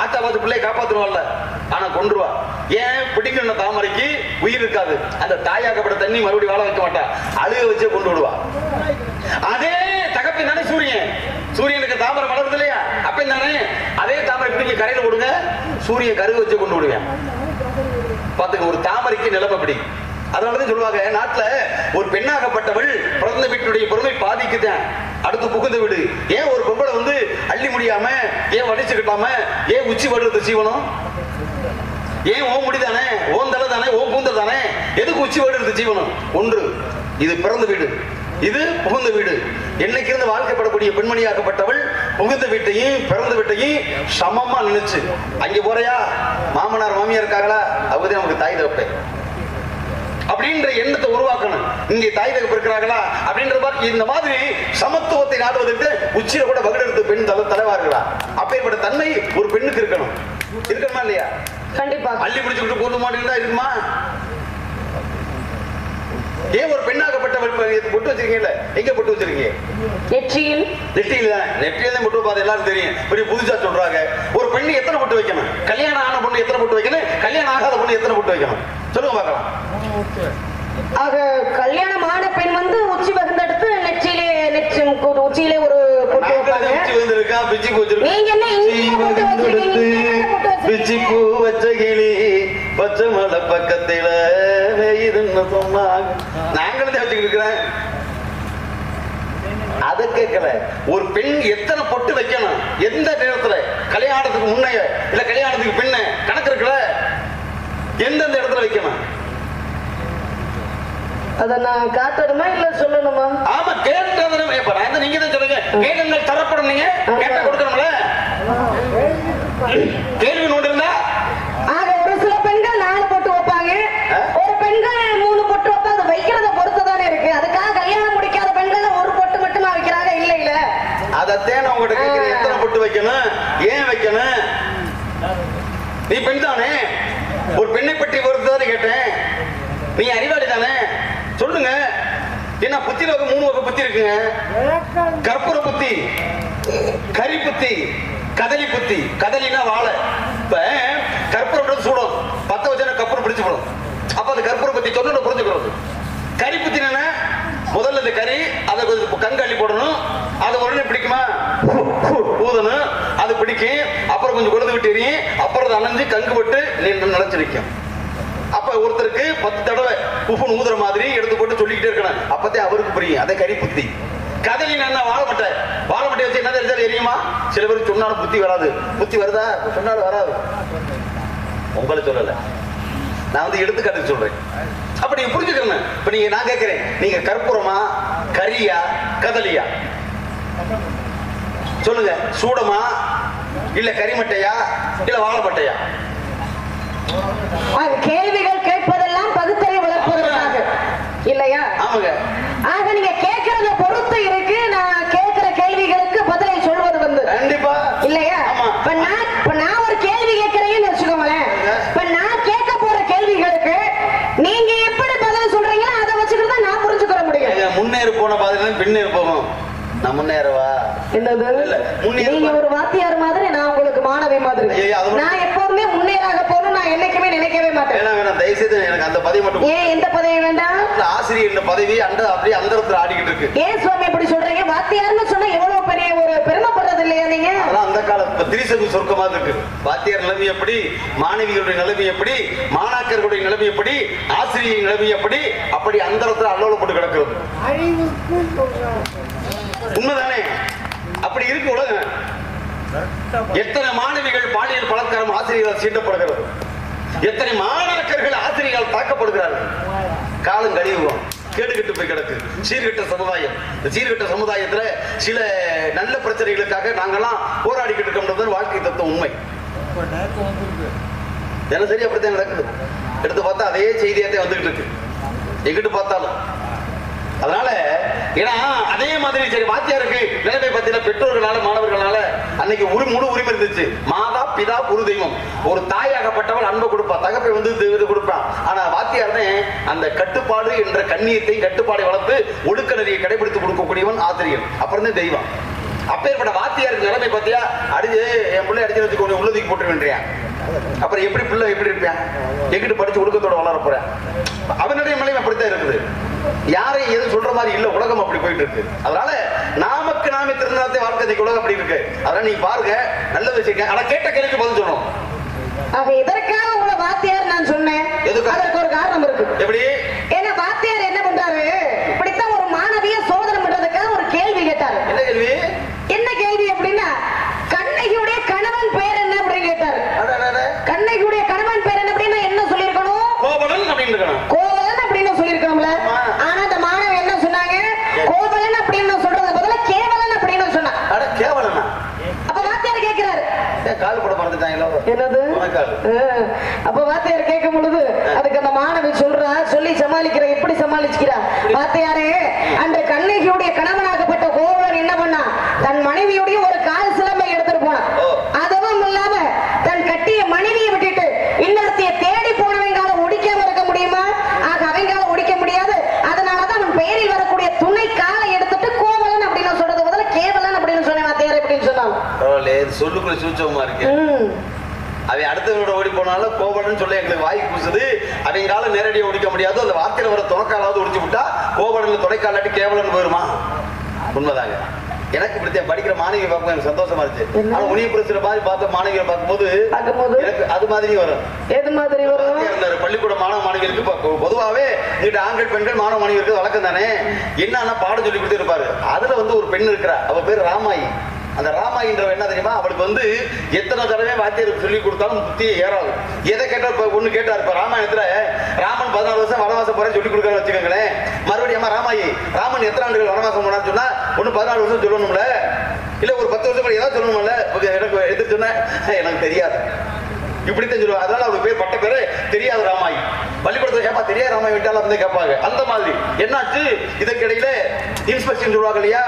ஆத்தா பார்த்து பிள்ளைய காப்பாத்துருவான்ல, ஆனா கொண்டுருவா. ஏன் பிடிக்கணும்? தாமரைக்கு உயிர் இருக்காது, அந்த தாயாக்கப்பட்ட தண்ணி மறுபடியும் வாழ வைக்க மாட்டா, அழுக வச்சே கொண்டு விடுவா. அதே தகப்பின் தானே சூரியன், சூரியனுக்கு தாமரை வளருது இல்லையா? அப்ப தானே அதே தாமரை பிடிக்க கரையில போடுங்க, சூரியன் கருக வச்சு கொண்டு விடுவேன். பாத்துக்க, ஒரு தாமரைக்கு நிலைமை அப்படி. அதனாலதான் சொல்லுவாங்க, நாட்டுல ஒரு பெண்ணாகப்பட்டவள் பிறந்த வீட்டுடைய பொறுமை பாதிக்குதான், அடுத்து புகுந்த வீடு. ஏன் ஒரு பொம்பளை வந்து அள்ளி முடியாம, ஏன் வடிச்சுக்கிட்டாம, ஏன் உச்சி வடுறது சீவனம்? ஏன் ஓ முடிதானே, ஓன் தலை தானே, ஓ கூந்தல் தானே, எதுக்கு உச்சி வடுறது ஜீவனம்? ஒன்று, இது பிறந்த வீடு, இது புகுந்த வீடு. என்னைக்கு இருந்து வாழ்க்கைப்படக்கூடிய பெண்மணியாக்கப்பட்டவள் புகுந்த வீட்டையும் பிறந்த வீட்டையும் சமமா நினைச்சு, அங்க போறையா மாமனார் மாமியார் இருக்காங்களா, அவங்க நமக்கு தாய் தகப்பே அப்படின்ற எண்ணத்தை உருவாக்கணும். இங்கே தாய் தகப்பு இருக்கிறார்களா அப்படின்ற மாதிரி இந்த மாதிரி சமத்துவத்தை நாடுவதற்கு உச்சியில கூட வகுடெடுத்து பெண் தலைவார்களா, அப்பேற்பட்ட தன்மை ஒரு பெண்ணுக்கு இருக்கணும். இருக்கணுமா இல்லையா? கண்டிப்பா. அள்ளி பிடிச்சுக்கிட்டு போட்டு மாட்டேன் இருக்குமா? ஏன் ஒரு பெண்ணாகப்பட்டவள் பொட்டு வச்சிருக்கீங்கல்ல, எங்க பொட்டு வச்சிருக்கீங்க? நெற்றியில். நெற்றியில தான், நெற்றியில தான் பொட்டு வைப்பது எல்லாரும் தெரியும். பெரிய புதுசா சொல்றாங்க. ஒரு பெண்ணு எத்தனை பொட்டு வைக்கணும்? கல்யாணம் ஆன பொண்ணு எத்தனை பொட்டு வைக்கணும்? கல்யாணம் ஆகாத பொண்ணு எத்தனை பொட்டு வைக்கணும்? சொல்லுங்க பார்க்கலாம். ஆக கல்யாணமான பெண் வந்து உச்சி வகுந்தெடுத்து நெற்றியிலே உச்சியிலே ஒரு பொட்டு வைப்பாங்க. உச்சி வந்திருக்கா, பிச்சி பூ வச்சிருக்கா. நீங்க என்ன இங்கே பொட்டு வச்சிருக்கீங்க? பிச்சி பூ வச்ச கிளி பச்சை மலை பக்கத்தில வெயில்னு சொன்னாங்க. நாங்களும் வச்சுக்கிட்டு இருக்கிறேன். அதை கேட்கல. ஒரு பெண் எத்தனை பொட்டு வைக்கணும், எந்த நேரத்துல, கல்யாணத்துக்கு முன்னைய இல்ல கல்யாணத்துக்கு பின்ன கணக்கு இருக்குல்ல, எந்தெந்த இடத்துல வைக்கணும் அத நான் காட்டணுமா இல்ல சொல்லணுமா? ஆமா கேட்டதுமே இப்ப நான் நீங்க தான் சொல்லுங்க. கேளுங்கள் தரப்படும். நீங்க கேட்ட கொடுக்கணும்ல. கேள்வி நோண்டு இருந்தா ஆக ஒரு சில பெண்கள் 4 பொட்டு வைப்பாங்க, ஒரு பெண்கள் 3 பொட்டு வைப்பாங்க. அது வைக்கிறத பொறுத்துதானே இருக்கு. அதுக்காக கல்யாணம் முடிக்காத பெண்கள் 1 பொட்டு மட்டுமா வைக்கிறாங்க இல்ல இல்ல. அதத்தேன் உங்ககிட்ட கேட்கிறேன். எத்தனை பொட்டு வைக்கணும், ஏன் வைக்கணும்? நீ பெண் தானே, ஒரு பெண்ணை பற்றி பொறுத்துதானே கேட்டேன். நீ அறிவாளி தானே, சொல்லுங்க. என்ன புத்தியில 3 வகை புத்தி இருக்குங்க. கற்பூர புத்தி, கரி புத்தி, கதலி புத்தி. கதலினா வாழை. இப்ப கற்பூரம் சூடும், 10 வச்சா கற்பூரம் பிடிச்சு போடும். அப்ப அந்த கற்பூர புத்தி சொன்ன புரிஞ்சுக்கிறது. கரி புத்தி என்ன, முதல்ல இந்த கறி அதை கொஞ்சம் கங்காளி போடணும். அதை உடனே பிடிக்குமா, ஊதணும், அது பிடிக்கும். அப்புறம் கொஞ்சம் கொழுந்து விட்டு எரியும். அப்புறம் அதை அணைஞ்சு கங்கு விட்டு நினைச்சு நிற்கும். அப்ப ஒருத்தருக்கு 10 தடவை உப்புன்னு ஊதுற மாதிரி எடுத்து போட்டு சொல்லிக்கிட்டே இருக்கணும். அப்பதே அவருக்கு புரியும். அதை கறி புத்தி. கதலி என்ன, வாழைப்பட்டை. வாழைப்பட்டை வச்சு என்ன தெரிஞ்சாலும் எரியுமா? சில பேருக்கு சொன்னாலும் புத்தி வராது. புத்தி வருதா, சொன்னாலும் வராது. உங்களை சொல்லல, நான் வந்து எடுத்துக்காட்டு சொல்றேன். அப்ப நீங்க புரிஞ்சுக்கணும். இப்ப நீங்க, நான் கேட்கிறேன், நீங்க கற்பூரமா, கரியா, கதலியா? சொல்லுங்க. சூடமா இல்ல கரிமட்டையா இல்ல வாழைப்பட்டையா? கேள்விகள் கேட்பதெல்லாம் பகுத்தறிவு வளர்ப்பதற்காக இல்லையா? ஆமாங்க. ஆக நீங்க கேட்கறத பொறுத்து இருக்கு. நான் கேட்கிற கேள்விகளுக்கு பதிலை சொல்வது வந்து கண்டிப்பா இல்லையா? இப்ப நான் ஒரு கேள்வி கேட்கிறேன்னு வச்சுக்கோங்களேன். இப்ப நான் கேட்க போற கேள்விகளுக்கு நீங்க எப்படி பதில் சொல்றீங்களோ அதை வச்சுக்கிட்டு தான் நான் புரிஞ்சுக்கிற முடியும். முன்னேறி போன பாதையில பின்னேறி போகும். நான் முன்னேறவா? என்னது? நீங்க ஒரு வாத்தியார் மாதிரி, நான் உங்களுக்கு மாணவி மாதிரி. நான் எப்பவுமே முன்னேறாக போகணும் நான் என்னைக்குமே நினைக்கவே மாட்டேன். வேணாம், தயவு செய்து எனக்கு அந்த பதவி மட்டும். ஏன் எந்த பதவி வேண்டாம்? ஆசிரியர் பதவி அப்படியே அந்தரத்துல ஆடிக்கிட்டு இருக்கு. ஏன் சுவாமி இப்படி சொல்றீங்க? வாத்தியார்னு சொன்னா எவ்வளவு பெரிய ஒரு பெருமைப்படுறது இல்லையா நீங்க? அதான் அந்த காலத்து திரிசகு சொர்க்கமா இருக்கு. வாத்தியார் நிலைமை எப்படி, மாணவிகளுடைய நிலைமை எப்படி, மாணாக்கர்களுடைய நிலைமை எப்படி, ஆசிரியர் நிலைமை எப்படி, அப்படி அந்தரத்துல அல்லோலப்பட்டு கிடக்கிறது. உண்மைதானே? அப்படி இருக்கு உலகம். எத்தனை மாணவிகள் பாலியல் பலாத்காரம் ஆசிரியர்கள் சீண்டப்படுகிறது, எத்தனை மாணாக்கர்கள் ஆசிரியர்கள் தாக்கப்படுகிறார்கள். காலம் கழிவுவோம், கேடுகட்டு போய் கிடக்கு. சீர்கட்ட சமுதாயம். இந்த சீர்கட்ட சமுதாயத்துல சில நல்ல பிரச்சனைகளுக்காக நாங்கெல்லாம் போராடிக்கிட்டு இருக்கோம்ன்றது வாழ்க்கை தத்துவம். உண்மை தினசரி அப்படித்தான் நடக்குது. எடுத்து பார்த்தா அதே செய்தியாத்தான் வந்துகிட்டு இருக்கு எங்கிட்டு பார்த்தாலும். அதனால ஏன்னா அதே மாதிரி சரி வாத்தியாருக்கு நிலைமை பத்தின பெற்றோர்களால மாணவர்களால அன்னைக்கு முழு உரிமை இருந்துச்சு. மாதா பிதா குரு தெய்வம். ஒரு தாயாகப்பட்டவள் அன்பை கொடுப்பா, தகப்பை வந்து இது கொடுப்பான். ஆனா வாத்தியார் அந்த கட்டுப்பாடு என்ற கண்ணியத்தை, கட்டுப்பாடை வளர்த்து ஒழுக்க நெறியை கடைபிடித்து கொடுக்கக்கூடியவன் ஆசிரியர். அப்புறம் தான் தெய்வம். அப்பேற்பட்ட வாத்தியாருக்கு நிலைமை பத்தியா, அடிச்சு என் பிள்ளை அடிச்சு வச்சுக்கோ உள்ளதுக்கு போட்டுருவேன்றியா. அப்புறம் எப்படி பிள்ளை எப்படி இருப்பேன், எங்கிட்டு படிச்சு ஒழுக்கத்தோட வளர போறேன். அவனுடைய நிலைமை அப்படித்தான் இருக்குது. யாரையும் எது சொல்ற மாதிரி இல்ல, உலகம் அப்படி போயிட்டு இருக்கு. அதனால நாமக்கு நாமே திருநாளத்தை வாழ்க்கை உலகம் அப்படி இருக்கு. அதனால நீ பாருங்க, நல்ல விஷயம். ஆனா கேட்ட கேள்விக்கு பதில் சொல்லணும். ஆக இதற்காக உங்களை வாத்தியார் நான் சொன்னேன். அதற்கு ஒரு காரணம் இருக்கு. எப்படி? ஏன்னா வாத்தியார் என்ன பண்றாரு, இப்படித்தான் ஒரு மாணவிய சோதனை பண்றதுக்காக ஒரு கேள்வி கேட்டாரு. என்ன கேள்வி? என்ன கேள்வி அப்படின்னா, கண்ணகியுடைய கணவன் பேர் என்ன அப்படின்னு கேட்டாரு. கண்ணகியுடைய கணவன் பேர் என்ன அப்படின்னா என்ன சொல்லிருக்கணும்? கோவலன் அப்படின்னு இருக்கணும். கோவலன் அப்படின்னு சொல்லிருக்கணும்ல. ஆனா அந்த மாணவி என்ன சொன்னாங்க? கோவலன் அப்படின்னு சொல்றது பதிலா கேவலன் அப்படின்னு சொன்னாங்க. அட கேவலனா? அப்ப வாத்தியார் கேக்குறாரு, கால் போட மறந்துட்டாங்களோ? என்னது? அப்ப வாத்தியார் கேட்கும் பொழுது அதுக்கு அந்த மாணவி சொல்றா, சொல்லி சமாளிக்கிற. எப்படி சமாளிச்சுக்கிறா? வாத்தியாரே, அன்று கண்ணகியுடைய கணவனாகப்பட்ட கோவலன் என்ன பண்ணா, தன் மனைவியுடைய ஒரு கால் சிலம்பை எடுத்துட்டு போனான். அதுவும் இல்லாம தன் கட்டிய மனைவியை விட்டுட்டு இன்னொருத்தைய தேடி போனவங்கால ஒடிக்காம இருக்க முடியுமா? ஆக அவங்கால ஒடிக்க முடியாது. அதனாலதான் அவன் பெயரில் வரக்கூடிய துணை காலை எடுத்துட்டு கோவலன் அப்படின்னு சொல்றது பதிலா கேவலன் அப்படின்னு சொன்ன வாத்தியார் அப்படின்னு சொன்னாங்க. சொல்லுக்குள்ள சூச்சமா இருக்கு. அவன் அடுத்தவனோட ஓடி போனாலும் கோவலன் சொல்ல எங்களுக்கு வாய் பூசுது. அவங்கால நேரடியாக ஒடிக்க முடியாது. அந்த வார்த்தையில வர துணைக்காலாவது ஒடிச்சு விட்டா கோவலன்ல துணைக்காலாட்டி கேவலன் போயிருமா? உண்மைதாங்க. எனக்கு பிடிச்ச படிக்கிற மாணவியை பார்க்கும் எனக்கு சந்தோஷமா இருந்துச்சு. ஆனா முனியபுரத்துல மாதிரி பார்த்த மாணவியை பார்க்கும்போது எனக்கு அது மாதிரி வரும். எது மாதிரி வரும்? பள்ளிக்கூட மாணவ மாணவிகளுக்கு பொதுவாவே இங்கிட்ட ஆண்கள் பெண்கள் மாணவ மாணவிகளுக்கு வழக்கம் தானே. என்னன்னா பாடம் சொல்லி கொடுத்து இருப்பாரு. அதுல வந்து ஒரு பெண் இருக்கிறா, அவ பேர் ராமாயி. அந்த ராமாயின்றவ என்ன தெரியுமா, அவளுக்கு வந்து எத்தனை தடவை வாத்தியாருக்கு சொல்லி கொடுத்தாலும் புத்தியே ஏறாது. எதை கேட்டா ஒண்ணு கேட்டாரு. இப்ப ராமாயணத்துல ராமன் 14 வருஷம் வனவாசம் போறேன் சொல்லி கொடுக்கற வச்சுக்கோங்களேன். மறுபடியும் அம்மா ராமாயி, ராமன் எத்தனை ஆண்டுகள் வனவாசம் போனான்னு சொன்னா ஒண்ணு 14 வருஷம் சொல்லணும்ல, இல்ல ஒரு 10 வருஷம் ஏதாவது சொல்லணும்ல. எனக்கு எது சொன்ன எனக்கு தெரியாது இப்படித்தான் சொல்லுவாங்க. அதனால அவருக்கு பேர் பட்ட பேரு தெரியாது ராமாயி. பள்ளிக்கூடத்துல கேப்பா தெரியாது ராமாயி விட்டாலும் வந்து கேட்பாங்க. அந்த மாதிரி என்னாச்சு, இதற்கிடையில இன்ஸ்பெக்ஷன் சொல்லுவாங்க இல்லையா,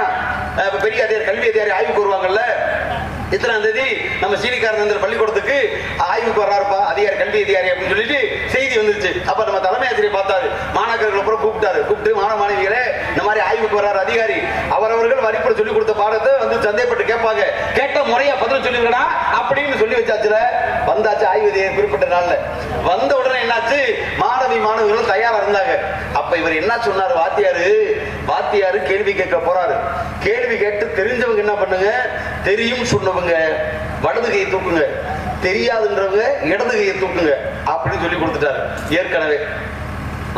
பெரிய அதிகாரி கல்வி அதிகாரி ஆய்வுக்கு வருவாங்கல்ல. இத்தனாம் தேதி நம்ம சீனிக்காரன் பள்ளிக்கூடத்துக்கு ஆய்வுக்கு வர்றாருப்பா அதிகாரி கல்வி அதிகாரி அப்படின்னு சொல்லிட்டு செய்தி வந்துருச்சு. அப்ப நம்ம தலைமை ஆசிரியர் பார்த்தாரு, மாணாக்கர்கள் அப்புறம் கூப்பிட்டு மாணவ மாணவிகளே இந்த மாதிரி ஆய்வுக்கு வர்றாரு அதிகாரி, அவரவர்கள் வரிப்பட சொல்லி கொடுத்த பாடத்தை வந்து சந்தேகப்பட்டு கேட்பாங்க, கேட்ட முறையா பதில் சொல்லிருக்கா அப்படின்னு சொல்லி வச்சாச்சுல. வந்தாச்சு ஆய்வு அதிகாரி குறிப்பிட்ட நாள்ல. வந்த உடனே என்னாச்சு, மாணவிகளும் தயாரா இருந்தாங்க. அப்ப இவர் என்ன சொன்னாரு, வாத்தியாரு கேள்வி கேட்க போறாரு. கேள்வி கேட்டு தெரிஞ்சவங்க என்ன பண்ணுங்க, தெரியும் சொன்னவங்க வலது கையை தூக்குங்க, தெரியாதுன்றவங்க இடது கையை தூக்குங்க அப்படின்னு சொல்லி கொடுத்துட்டாரு. ஏற்கனவே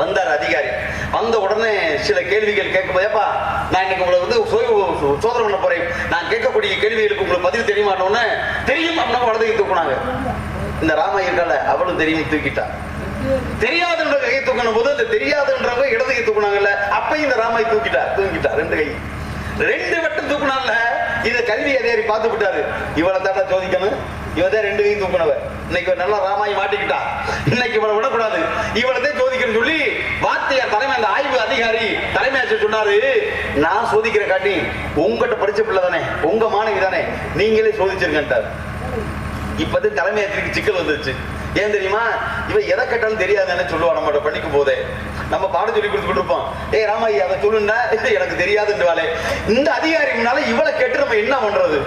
வந்தார் அதிகாரி. வந்த உடனே சில கேள்விகள் கேட்கும்போதேப்பா நான் இன்னைக்கு உங்களை வந்து சோதனை பண்ண போறேன், நான் கேட்கக்கூடிய கேள்விகளுக்கு உங்களுக்கு பதில் தெரியுமான்னு தெரியும் அப்படின்னா வலது கை தூக்குனாங்க. இந்த ராமா இருக்கால அவளும் தெரியும் தூக்கிட்டா. தெரியாதுன்ற கையை தூக்கணும் போது அந்த தெரியாதுன்றவங்க இடது கை தூக்குனாங்கல்ல, அப்பயும் இந்த ராமாய் தூக்கிட்டா 2 கை 2 வட்டம் தூக்குனால. இத கல்வி அதிகாரி பார்த்து விட்டாரு, இவளை தாண்டா சோதிக்கணும், இவதான் 2 கையும் தூக்குனவ, இன்னைக்கு நல்லா ராமாயி மாட்டிக்கிட்டா, இன்னைக்கு இவளை விடக்கூடாது, இவளதான் சோதிக்கணும் சொல்லி வாத்தியார் தலைமை அந்த ஆய்வு அதிகாரி தலைமை ஆச்சு சொன்னாரு, நான் சோதிக்கிற காட்டி உங்ககிட்ட படிச்ச பிள்ளை தானே, உங்க மாணவி தானே, நீங்களே சோதிச்சிருக்கேன்ட்டார். இப்பதான் தலைமை ஆசிரியருக்கு சிக்கல் வந்துருச்சு. ஏன் தெரியுமா, இவ எதை கேட்டாலும் தெரியாதுன்னு சொல்லுவா. நம்ம படிக்கும் போதே நம்ம பாடம் சொல்லி கொடுத்துட்டு இருப்போம், ஏ ராமாயி அதை சொல்லுன்னா எனக்கு தெரியாதுன்றாலே. இந்த அதிகாரி முன்னால இவளை கேட்டு நம்ம என்ன பண்றது,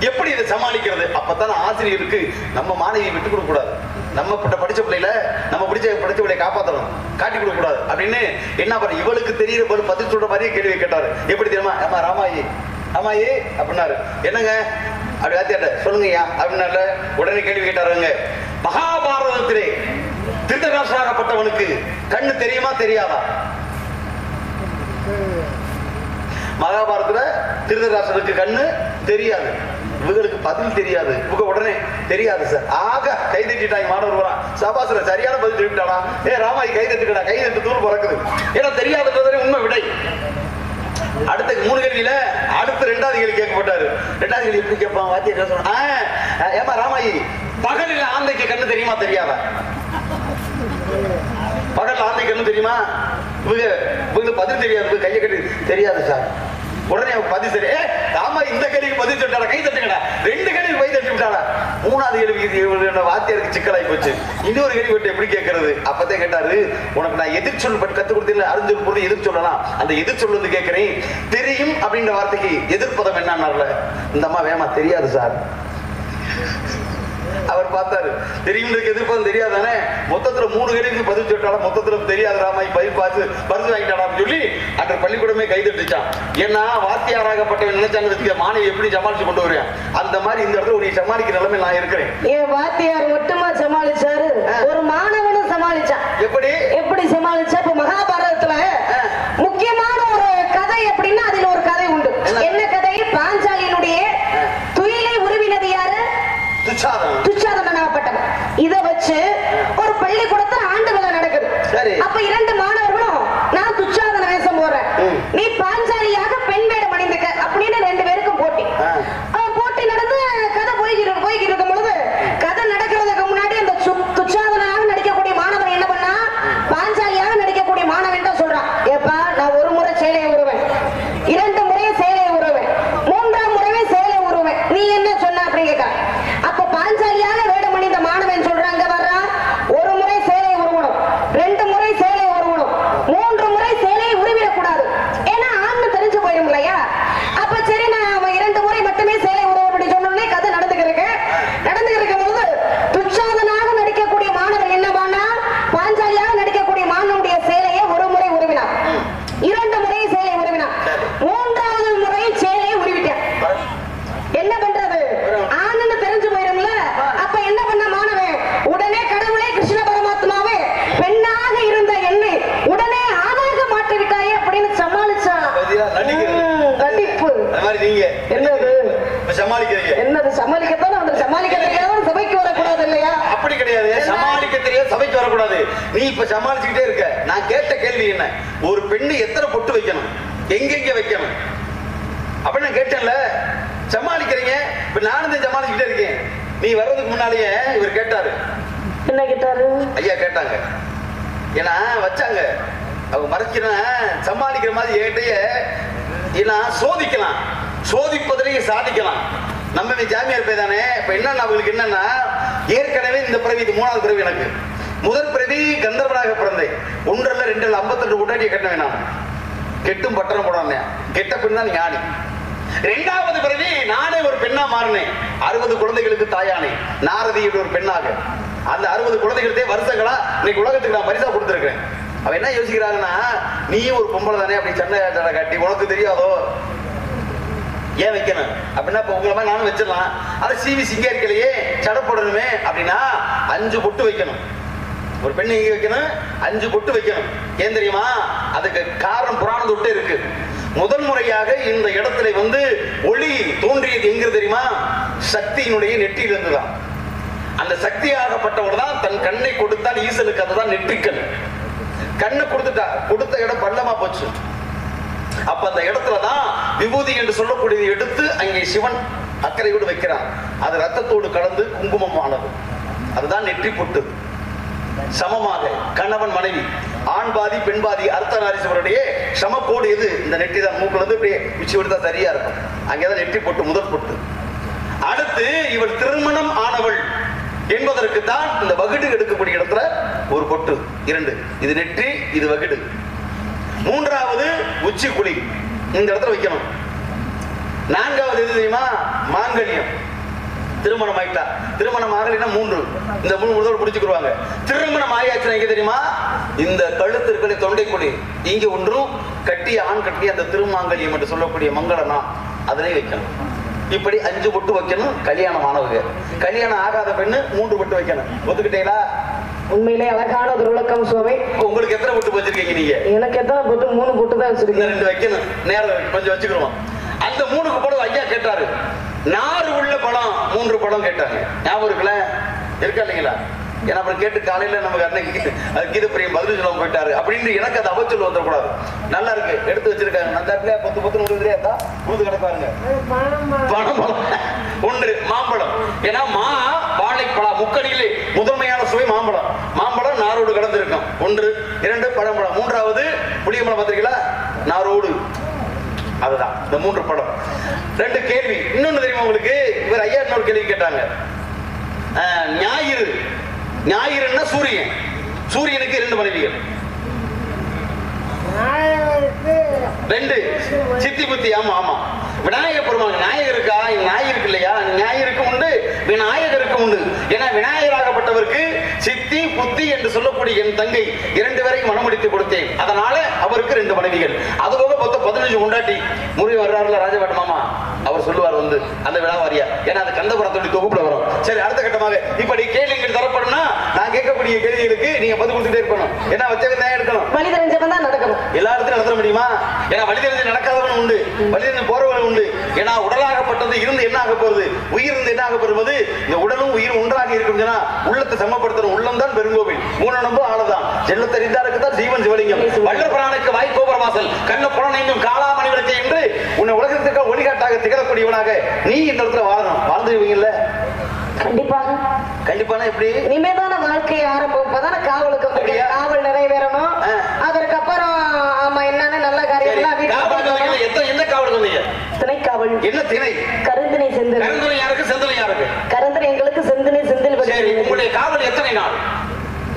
எப்படி இதை சமாளிக்கிறது? அப்பதான் ஆசிரியருக்கு நம்ம மாணவியை விட்டு கொடுக்க கூடாது, நம்ம படிச்ச பிள்ளைல நம்ம படிச்ச பிள்ளைய காப்பாற்றணும், காட்டி கொடுக்க கூடாது அப்படின்னு என்ன பண்ண, இவளுக்கு தெரியற போது பதில் சொல்ற மாதிரியே கேள்வி கேட்டாரு. எப்படி தெரியுமா, அம்மா ராமாயி அப்படின்னாரு. என்னங்க அப்படி வாத்தியாட்ட சொல்லுங்கய்யா அப்படின்னால. உடனே கேள்வி கேட்டாருங்க, மகாபாரதத்திலே திருதராஷ்டிரனாகப்பட்டவனுக்கு கண்ணு தெரியுமா தெரியாதா? மகாபாரதத்துல திருதராஷ்டிரனுக்கு கண்ணு தெரியாது, இவங்களுக்கு பதில் தெரியாது. இவங்க உடனே தெரியாது சார், ஆக கை தட்டிட்டாங்க மாணவர் வரான். சபாசுர சரியான பதில் சொல்லிட்டானா, ஏ ராமாயி கை தட்டுக்கடா, கை தட்டு தூள் பறக்குது. ஏன்னா தெரியாதுன்றதே உண்மை விடை. அடுத்த 3 கேள்வியில அடுத்த 2வது கேள்வி கேட்கப்பட்டாரு. 2வது கேள்வி எப்படி கேட்பான், வாத்தியார் என்ன சொன்னா, ஏமா ராமாயி பகலில் ஆந்தைக்கு கண்ணு தெரியுமா தெரியாதா? பகல் ஆந்தை கண்ணு தெரியுமா? இவங்க பதில் தெரியாது, கையை கட்டி தெரியாது சார். உடனே பதில் சரி, ராமா இந்த கேள்விக்கு பதில் சொல்லிட்டாடா, கை தட்டுங்கடா. 2 கேள்விக்கு கை தட்டி விட்டாடா. 3வது கேள்விக்கு வாத்தியாருக்கு சிக்கலாகி போச்சு. இன்னொரு கேள்வி விட்டு எப்படி கேட்கறது? அப்பதான் கேட்டாரு, உனக்கு நான் எதிர் சொல் கத்து கொடுத்தீங்க, அறிஞ்சல் பொருள் எதிர் சொல்லலாம், அந்த எதிர் சொல் வந்து கேட்கிறேன், தெரியும் அப்படின்ற வார்த்தைக்கு எதிர்ப்பதம் என்னன்னார்ல. இந்த அம்மா வேமா தெரியாது சார். அவர் பார்த்தாரு, தெரியும் எதிர்ப்பதும் தெரியாதானே, மொத்தத்துல 3 கேள்விக்கு பதில் சொல்லிட்டாலும் மொத்தத்துல தெரியாது ராமாயி பரிசு வாங்கிட்டாடா சொல்லி அந்த பள்ளிக்கூடமே கைதட்டுச்சான். ஏன்னா வாத்தியாராகப்பட்டவன் நினைச்சாங்க மாணவி எப்படி சமாளிச்சு கொண்டு வருவேன், அந்த மாதிரி இந்த இடத்துல நீ சமாளிக்கிற நிலைமை நான் இருக்கிறேன். ஏன் வாத்தியார் மட்டுமா சமாளிச்சாரு, ஒரு மாணவனும் சமாளிச்சான். எப்படி சமாளிச்சா, இப்ப மகாபாரதத்துல முக்கியமான ஒரு கதை அப்படின்னா அதுல ஒரு கதை உண்டு. என்ன கதை? பாஞ்சாலியினுடைய துயிலை உருவினது யாரு? துச்சாதனாகப்பட்டவன். இத வச்சு ஒரு பள்ளிக்கூடத்துல ஆண்டு விழா நடக்குது. அப்ப 2 மாணவர்களும் நான் துச்சாதன வேஷம் போடுறேன், நீ பாஞ்சாலியாக பெண் வேடம் அணிந்துக்க அப்படின்னு 2 பேருக்கும் போட்டி. போட்டி நடந்து கதை போய்கிட்டு இருக்கும் பொழுது, கதை நடக்கிறதுக்கு முன்னாடி அந்த துச்சாதனாக நடிக்கக்கூடிய மாணவன் என்ன பண்ணா, பாஞ்சாலியாக நடிக்கக்கூடிய மாணவன் தான் சொல்றான், ஏப்பா நான் ஒரு முறை சேலையை உருவேன், 2 முறை சேலையை உருவேன், 3ஆம் முறையே சேலை உருவேன், நீ என்ன சொன்ன அப்படின்னு கேட்க. அப்ப பாஞ்சாலியாக வேடம் அணிந்த மாணவன் சொல்றாங்க, வர்றா ஒரு முறை சேலை உருவணும், 2 முறை சேலை உருவணும், 3 முறை சேலையை உருவிடக்கூடாது. ஏன்னா இப்ப சமாளிச்சுக்கிட்டே இருக்க. நான் கேட்ட கேள்வி என்ன, ஒரு பெண்ணு எத்தனை பொட்டு வைக்கணும், எங்கெங்க வைக்கணும் அப்ப நான் கேட்டேன்ல. சமாளிக்கிறீங்க. இப்ப நானும் சமாளிச்சுக்கிட்டே இருக்கேன். நீ வர்றதுக்கு முன்னாலேயே இவர் கேட்டாரு. என்ன கேட்டாரு? ஐயா கேட்டாங்க. ஏன்னா வச்சாங்க அவங்க மறைச்சினா சமாளிக்கிற மாதிரி என்கிட்டயே ஏன்னா சோதிக்கலாம், சோதிப்பதிலேயே சாதிக்கலாம். நம்ம ஜாமியார் போய் தானே. இப்ப என்னன்னா அவங்களுக்கு என்னன்னா, ஏற்கனவே இந்த பிறவி, இது 3வது பிறவி. எனக்கு முதல் பிறவி கந்தர்வனாக பிறந்தேன். 1 இல்ல 2 இல்ல 52 கூட்டாட்டியை கட்ட வேணாம். கெட்டும் பட்டணம் போடாம கெட்ட பெண் தான் ஞானி. 2வது பிறவி நானே ஒரு பெண்ணா மாறினேன். 60 குழந்தைகளுக்கு தாயானே, நாரதி ஒரு பெண்ணாக. அந்த 60 குழந்தைகளுக்கே வருஷங்களா இன்னைக்கு உலகத்துக்கு நான் பரிசா கொடுத்திருக்கேன். அவ என்ன யோசிக்கிறாங்கன்னா, நீ ஒரு பொம்பளை தானே அப்படி சண்டை கட்டி உனக்கு தெரியாதோ ஏன் வைக்கணும் அப்படின்னா, இப்ப உங்களை மாதிரி நானும் வச்சிடலாம். அதை சிவி சிங்காரிக்கலையே சடை போடணுமே அப்படின்னா 5 பொட்டு வைக்கணும். ஒரு பெண்ணு எங்க வைக்கணும்? 5 பொட்டு வைக்கணும். ஏன் தெரியுமா? அதுக்கு காரணம் புராணம் தொட்டு இருக்கு. முதல் முறையாக இந்த இடத்துல ஒளி தோன்றியது எங்க தெரியுமா? சக்தியினுடைய நெற்றியில் இருந்துதான். அந்த சக்தியாகப்பட்டவர் தான் தன் கண்ணை கொடுத்தால் ஈசனுக்கு அதுதான் நெற்றிக்கண். கண்ணை கொடுத்துட்டா, கொடுத்த இடம் பள்ளமா போச்சு. அப்ப அந்த இடத்துலதான் விபூதி என்று சொல்லக்கூடியதை எடுத்து அங்கே சிவன் அக்கறையோடு வைக்கிறான். அது ரத்தத்தோடு கலந்து குங்குமம் ஆனது. அதுதான் நெற்றி பொட்டு. சமமாக கணவன் மனைவி, ஆண் பாதி பெண் பாதி அர்த்தநாரீஸ்வரருடைய சமக்கோடு எது? இந்த நெற்றி தான். மூக்குல இருந்து இப்படியே உச்சி விடுத்தா சரியா இருக்கும். அங்கேதான் நெற்றி பொட்டு, முதல் பொட்டு. அடுத்து இவள் திருமணம் ஆனவள் என்பதற்கு தான் இந்த வகுடு எடுக்கக்கூடிய இடத்துல ஒரு பொட்டு. 2 இது நெற்றி, இது வகுடு. 3வது உச்சி குழி, இந்த இடத்துல வைக்கணும். 4வது எது தெரியுமா? மாங்கல்யம். திருமணம் ஆயிட்டா, திருமணம் ஆகலைன்னா 3, இந்த 3 முதல் பிடிச்சுக்குருவாங்க. திருமணம் ஆயாச்சுன்னா எங்க தெரியுமா? இந்த கழுத்து இருக்கிற தொண்டைக்குழி இங்க ஒன்றும் கட்டிய ஆண் கட்டிய அந்த திருமாங்கல்யம் என்று சொல்லக்கூடிய மங்களனா அதனை வைக்கணும். இப்படி 5 பொட்டு வைக்கணும். கல்யாணம் ஆனவங்க. கல்யாணம் ஆகாத பெண்ணு 3 பொட்டு வைக்கணும். ஒத்துக்கிட்டீங்களா? உண்மையிலே அழகான ஒரு விளக்கம் சுவாமி. உங்களுக்கு எத்தனை பொட்டு வச்சிருக்கீங்க நீங்க? எனக்கு எத்தனை பொட்டு? 3 பொட்டு தான் வச்சிருக்கேன். 2 வைக்கணும். நேரம் கொஞ்சம் வச்சுக்கிறோம். அந்த 3க்கு போட ஐயா கேட்டாரு. 4 உள்ள பழம் 3 பழம் கேட்டாங்க. ஞாபகம் இருக்குல்ல? இருக்கா இல்லைங்களா? ஏன்னா அப்புறம் கேட்டு காலையில நமக்கு அன்னைக்கு கீதப்பிரியம் பதில் சொல்ல போயிட்டாரு அப்படின்னு எனக்கு அது அவச்சொல் வந்துடக்கூடாது. நல்லா இருக்கு, எடுத்து வச்சிருக்காங்க. அந்த இடத்துல 10 விழுதுலையா உழுது கிடப்பாருங்க. பழம் 1 மாம்பழம். ஏன்னா வாழைப்பழம் முக்கடியிலே முதன்மையான சுவை மாம்பழம். மாம்பழம் நாரோடு கடந்து இருக்கும். 1 2 பழம்பழம். 3வது புளியம்பழம் பார்த்திருக்கீங்களா? நாரோடு. அதுதான் இந்த 3 பழம். 2 கேள்வி. இன்னொன்னு தெரியுமா உங்களுக்கு? இவர் ஐயா இன்னொரு கேள்வி கேட்டாங்க. ஞாயிறு, ஞாயிறுன்னா சூரியன். சூரியனுக்கு 2 மனைவிகள். 2 சித்தி புத்தி. ஆமா ஆமா. விநாயகர் பெருமாள் ஞாயிறு இருக்கா? ஞாயிறு இல்லையா? ஞாயிறுக்கு உண்டு, விநாயகருக்கு உண்டு. ஏன்னா விநாயகராகப்பட்டவருக்கு சித்தி புத்தி என்று சொல்லக்கூடிய என் தங்கை 2 பேரை மனமுடித்து கொடுத்தேன். அதனால அவருக்கு 2 மனைவிகள். அதுபோக 15 கொண்டாட்டி முருகன் வர்றாருல ராஜபாட்டு மாமா, அவர் சொல்லுவார் அந்த விழாவாரியா. ஏன்னா அது கந்தபுரத்துடைய தொகுப்புல வரும். சரி, அடுத்த கட்டமாக இப்படி கேள்விகள் தரப்படும்னா நான் கேட்கக்கூடிய கேள்விகளுக்கு நீங்க பதில் கொடுத்துட்டே இருக்கணும். ஏன்னா வச்சவங்க தான் எடுக்கணும். வழி தெரிஞ்சவன் தான் நடக்கணும். எல்லா இடத்துலையும் நடத்த முடியுமா? ஏன்னா வழி தெரிஞ்சு நடக்காதவன் உண்டு, வழி தெரிஞ்சு போறவன் உண்டு. ஏன்னா உடலாகப்பட்டது இருந்து என்ன ஆக போறது? உயிர் இருந்து என்ன ஆக போறது? இந்த உடலும் உயிர் ஒன்றாக இருக்கும். உள்ளத்தை சமப்படுத்தணும். உள்ளம் தான் பெருங்கோவில், மூலநம்பு ஆளதான். செல்லத்தறிந்தாருக்கு தான் ஜீவன் சிவலிங்கம். வல்லபிரானுக்கு வாய்க்கோபுர வாசல், கண்ண புலனையும் காளாமணி விளக்கு என்று உன்னை உலகத்துக்கு ஒளிகாட்டாக திகழக்கூடியவனாக நீ இந்த இடத்துல வாழணும். வாழ்ந்துருவீங்கல்ல? கண்டிப்பாக. கண்டிப்பான எப்படி? இனிமேதான வாழ்க்கை ஆரம்பம். இப்பதான காவலுக்கு காவல் நிறைவேறணும். அதற்கப்புறம் ஆமா என்னன்னு நல்ல காரியம். எந்த காவல் சொன்னீங்க? திணைக்காவல். என்ன திணை? கருந்தினை செந்தில். கருந்தினை யாருக்கு? செந்தில் யாருக்கு? கருந்தினை எங்களுக்கு, செந்தினை செந்தில். உங்களுடைய காவல் எத்தனை நாள்?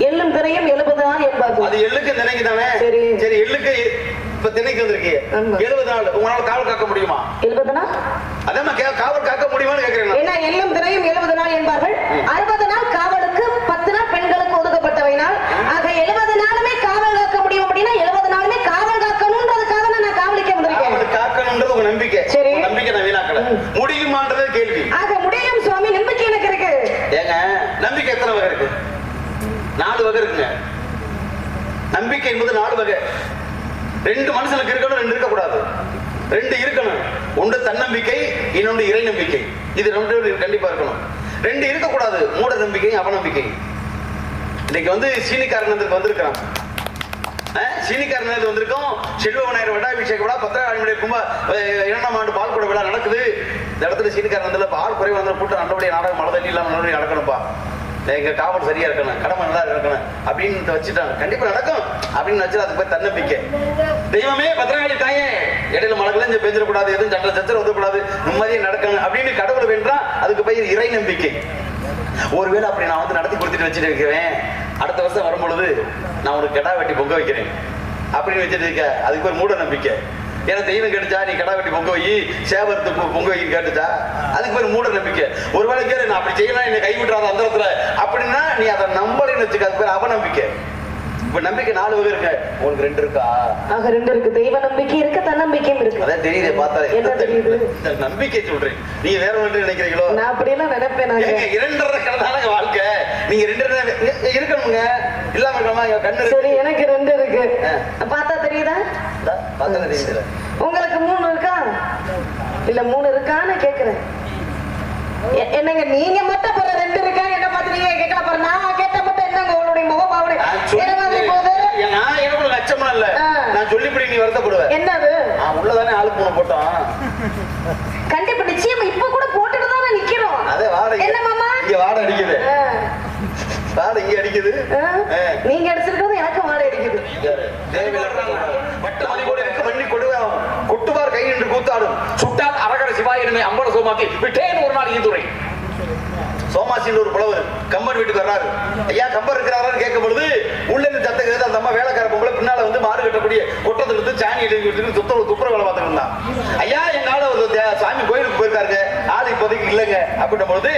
எள்ளும் திரையும் 70 நாள் என்பது. அது எள்ளுக்கு திணைக்கு தானே? சரி சரி. எள்ளுக்கு இப்ப திணைக்கு வந்திருக்கீங்க. 70 நாள் உங்களால காவல் காக்க முடியுமா? 70 நாள் அதேமா காவல் காக்க முடியுமான்னு கேக்குறேன். ஏன்னா எள்ளும் திரையும் 70 நாள் என்பார்கள். 60 நாள் காவலுக்கு, 10 நாள் பெண்களுக்கு ஒதுக்கப்பட்டவை நாள். ஆக 70 நாளுமே காவல் காக்க முடியும் அப்படின்னா 70 நாளுமே காவல் காக்கணும்ன்றதுக்காக நான் காவலிக்க வந்திருக்கேன். காவல் காக்கணும்ன்றது உங்க நம்பிக்கை. சரி, நம்பிக்கை நான் வீணாக்கல. முடியுமான்றது கேள்வி. ஆக முடியும் சுவாமி, நம்பிக்கை எனக்கு இருக்கு. ஏங்க நம்பிக்கை எத்தனை வகை இருக்கு? 4 வகை இருக்குங்க. நம்பிக்கை என்பது 4 வகை. 2 மனுஷனுக்கு இருக்கணும், 2 இருக்கக்கூடாது. 2 இருக்கணும். ஒன்று தன்னம்பிக்கை, இன்னொன்று இறை நம்பிக்கை. இது 2 கண்டிப்பா இருக்கணும். 2 இருக்கக்கூடாது. மூட நம்பிக்கை, அவநம்பிக்கை. இன்னைக்கு வந்து சீனிக்காரனத்துக்கு வந்திருக்கிறான். சீனிக்காரன் வந்திருக்கோம். செல்வ விநாயகர் வடாபிஷேக விழா, பத்திரகாளியுடைய கும்ப 2ஆம் ஆண்டு பால் குட விழா நடக்குது. இந்த இடத்துல சீனிக்காரன் பால் குறைவு வந்து கூட்டம் நல்லபடியா நாடகம் மழை தண்ணி இல்லாம நல்லபடியா நடக்கணும்பா, எங்க காவல் சரியா இருக்கணும், கடமை நல்லா இருக்கணும் அப்படின்னு வச்சுட்டாங்க. கண்டிப்பா நடக்கும் அப்படின்னு வச்சு அதுக்கு போய் தன்னம்பிக்கை. தெய்வமே பத்திரகாளி தாயே, இடையில மழை கிழஞ்சு பெஞ்சிடக்கூடாது, எதுவும் சட்ட சச்சர வந்துக்கூடாது, நிம்மதியா நடக்கணும் அப்படின்னு கடவுளை வேண்டாம். அதுக்கு போய் இறை நம்பிக்கை. ஒருவேளை அப்படி நான் வந்து நடத்தி கொடுத்துட்டு வச்சுட்டு இருக்கிறேன், அடுத்த வருஷம் வரும்பொழுது நான் உனக்கு கெடா வெட்டி பொங்க வைக்கிறேன் அப்படின்னு வச்சுட்டு இருக்க, அதுக்கு ஒரு மூட நம்பிக்கை. ஏன்னா தெய்வம் கேட்டுச்சா நீ கடா வெட்டி பொங்க வை, சேவரத்துக்கு பொங்க வை கேட்டுச்சா, அதுக்கு ஒரு மூட நம்பிக்கை. ஒருவேளை கேளு நான் அப்படி செய்யலாம் என்னை கைவிட்டுறாத அந்த இடத்துல அப்படின்னா நீ அதை நம்பலைன்னு வச்சுக்க, அதுக்கு பேர் அவநம்பிக்கை. இப்ப நம்பிக்கை 4 வகை இருக்கு, உங்களுக்கு 2 இருக்கா? 2 இருக்கு. தெய்வ நம்பிக்கை இருக்கு, தன்னம்பிக்கையும் இருக்கு. அதான் தெரியுதே பார்த்தாலே. என்ன தெரியுது? நம்பிக்கை சொல்றேன். நீங்க வேற ஒன்று நினைக்கிறீங்களோ? நான் அப்படி எல்லாம் நினைப்பேன். 2.5 கடந்தான வாழ்க்கை. நீங்க 2 இருக்கணுங்க, இல்லாம இருக்கணுமா? கண்ணு சரி, எனக்கு 2 இருக்கு. பார்த்தா தெரியுதா? பார்த்தா தெரியுது. உங்களுக்கு 3 இருக்கா? இல்ல 3 இருக்கான்னு கேக்குறேன். என்னங்க நீங்க மட்டும் போற 2 இருக்கா என்ன பார்த்து நீங்க கேட்கல பாரு. நான் கேட்ட மட்டும் என்னங்க உங்களுடைய முகபாவனை என்ன மாதிரி போகுது? நான் எனக்கு லட்சம் இல்ல, நான் சொல்லிப்படி நீ வருத்தப்படுவ. என்னது? உள்ளதானே ஆளு பூனை போட்டோம். கண்டிப்பா நிச்சயமா இப்ப கூட போட்டுட்டு தானே நிக்கிறோம். அதே வாடகை. என்ன மாமா இங்க வாடகை அடிக்குது, வாடகை இங்க அடிக்குது. நீங்க அடிச்சிருக்கிறது எனக்கு வாடகை அடிக்குது. வட்ட மதிப்போடு இருக்க வண்டி கொடுவாகும், கொட்டுவார் கை நின்று கூத்தாடும், சுட்டால் அரகர சிவாயினமே அம்பல சோமாக்கி விட்டேன் ஒரு நாள் ஈதுரை. சோமாசின்னு ஒரு புலவர் கம்பன் வீட்டுக்கு வர்றாரு. ஐயா கம்பர் இருக்கிறாரான்னு கேட்கும் பொழுது உள்ள இருந்து சத்த கேது அந்த அம்மா வேலைக்கார பொம்பளை பின்னால வந்து மாறு கட்டக்கூடிய கொட்டத்துல இருந்து சாணி எழுதி துப்புர வேலை பார்த்துட்டு இருந்தான். ஐயா எங்கால ஒரு சாமி கோயிலுக்கு போயிருக்காருங்க, ஆள் இப்போதைக்கு இல்லைங்க அப்படின்னும் பொழுது,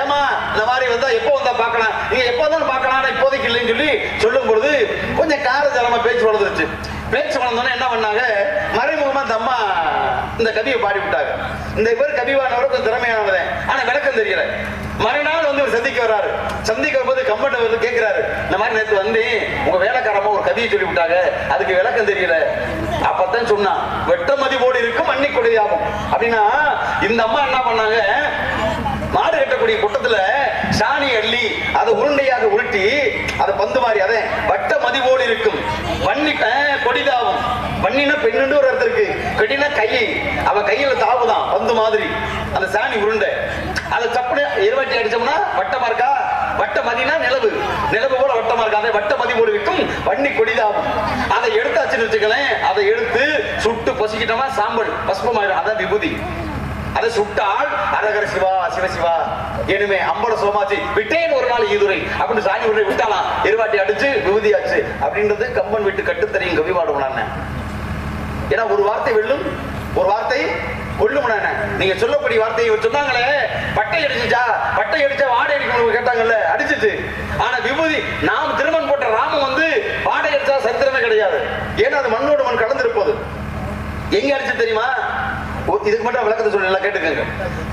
ஏமா இந்த மாதிரி வந்தா எப்போ வந்தா பாக்கலாம், நீங்க எப்போ வந்தாலும் பாக்கலாம், இப்போதைக்கு இல்லைன்னு சொல்லி சொல்லும் பொழுது கொஞ்சம் காரஜலமா பேச்சு வளர்ந்துருச்சு. பேச்சு வளர்ந்தோன்னே என்ன பண்ணாங்க, மறைமுகமா அந்த அம்மா இந்த கவியை பாடி விட்டாங்க. இந்த பேர் கவிவானவர் கொஞ்சம் திறமையானவன், ஆனா விளக்கம் தெரியல. மறுநாள் வந்து ஒரு சந்திக்க வர்றாரு. சந்திக்க வரும்போது கம்பெனி வந்து கேட்கிறாரு, இந்த மாதிரி நேற்று வந்து உங்க வேலைக்காரமா ஒரு கதையை சொல்லி விட்டாங்க, அதுக்கு விளக்கம் தெரியல. அப்பதான் சொன்னா வெட்ட மதிப்போடு இருக்கும் மண்ணி கொடியாகும் அப்படின்னா, இந்த அம்மா என்ன பண்ணாங்க, மாடு கட்டக்கூடிய கூட்டத்துல சாணி அள்ளி அதை உருண்டையாக உருட்டி அதை பந்து மாதிரி அதை வட்ட மதிவோடு இருக்கும் வன்னி கொடிதாவும். வன்னினா பெண்ணு ஒரு இடத்துல இருக்கு, கொடினா கையை, அவ கையில தாவுதான் பந்து மாதிரி அந்த சாணி உருண்டை. அதை சப்புனு இருவாட்டி அடிச்சோம்னா வட்டமா இருக்கா, வட்ட மதினா நிலவு, நிலவு போல வட்டமா இருக்கா, அதை வட்ட மதி போல இருக்கும் வன்னி கொடிதாவும். அதை எடுத்தாச்சுன்னு வச்சுக்கலேன், அதை எடுத்து சுட்டு பொசிக்கிட்டோமா சாம்பல் பசுபமாயிடும், அதான் விபூதி. அதை சுட்டால் அரகர சிவா சிவ சிவா இனிமே அம்பல சோமாச்சி விட்டேன் ஒரு நாள் ஈதுரை அப்படின்னு சாணி உருளை விட்டாலாம், எருவாட்டி அடிச்சு விபூதியாச்சு அப்படின்றது கம்பன் வீட்டு கட்டுத்தறியும் கவி பாடுவான். ஏன்னா ஒரு வார்த்தை வெல்லும், ஒரு வார்த்தை கொல்லும். நீங்க சொல்லக்கூடிய வார்த்தையை சொன்னாங்களே, பட்டை அடிச்சுச்சா, பட்டை அடிச்சா வாடகை அடிக்கணும் கேட்டாங்கல்ல, அடிச்சுச்சு. ஆனா விபூதி நாம் திருமணம் போட்ட ராமம் வந்து வாடகை அடிச்சா சரித்திரமே கிடையாது. ஏன்னா அது மண்ணோடு மண் கலந்திருப்பது. எங்க அடிச்சு தெரியுமா? இதுக்கு மட்டும் விளக்கத்தை சொல்லி கேட்டுக்கங்க.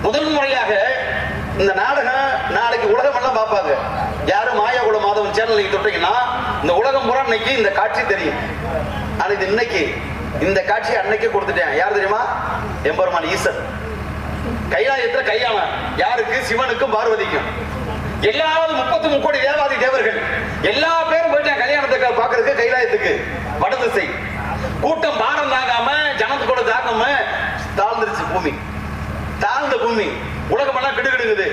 முதல் முறையாக இந்த நாடகம் நாளைக்கு உலகம் எல்லாம் பார்ப்பாங்க. யாரும் மாயாகுல மாதவன் சேனல் நீங்க தொட்டீங்கன்னா இந்த உலகம் பூரா இன்னைக்கு இந்த காட்சி தெரியும். ஆனா இது இன்னைக்கு இந்த காட்சி அன்னைக்கே கொடுத்துட்டேன். யார் தெரியுமா? எம்பெருமான் ஈசன் கைலாயத்துல கையாளம். யாருக்கு? சிவனுக்கும் பார்வதிக்கும். எல்லாரும் 33 கோடி தேவாதி தேவர்கள் எல்லா பேரும் போயிட்டாங்க கல்யாணத்துக்கு பாக்குறதுக்கு கைலாயத்துக்கு. வடதிசை கூட்டம் பாரம் தாங்காம ஜனத்துக்கூட தாக்காம தாழ்ந்துருச்சு பூமி. தாழ்ந்த பூமி உலகம் எல்லாம் கிடுகிடுங்குது,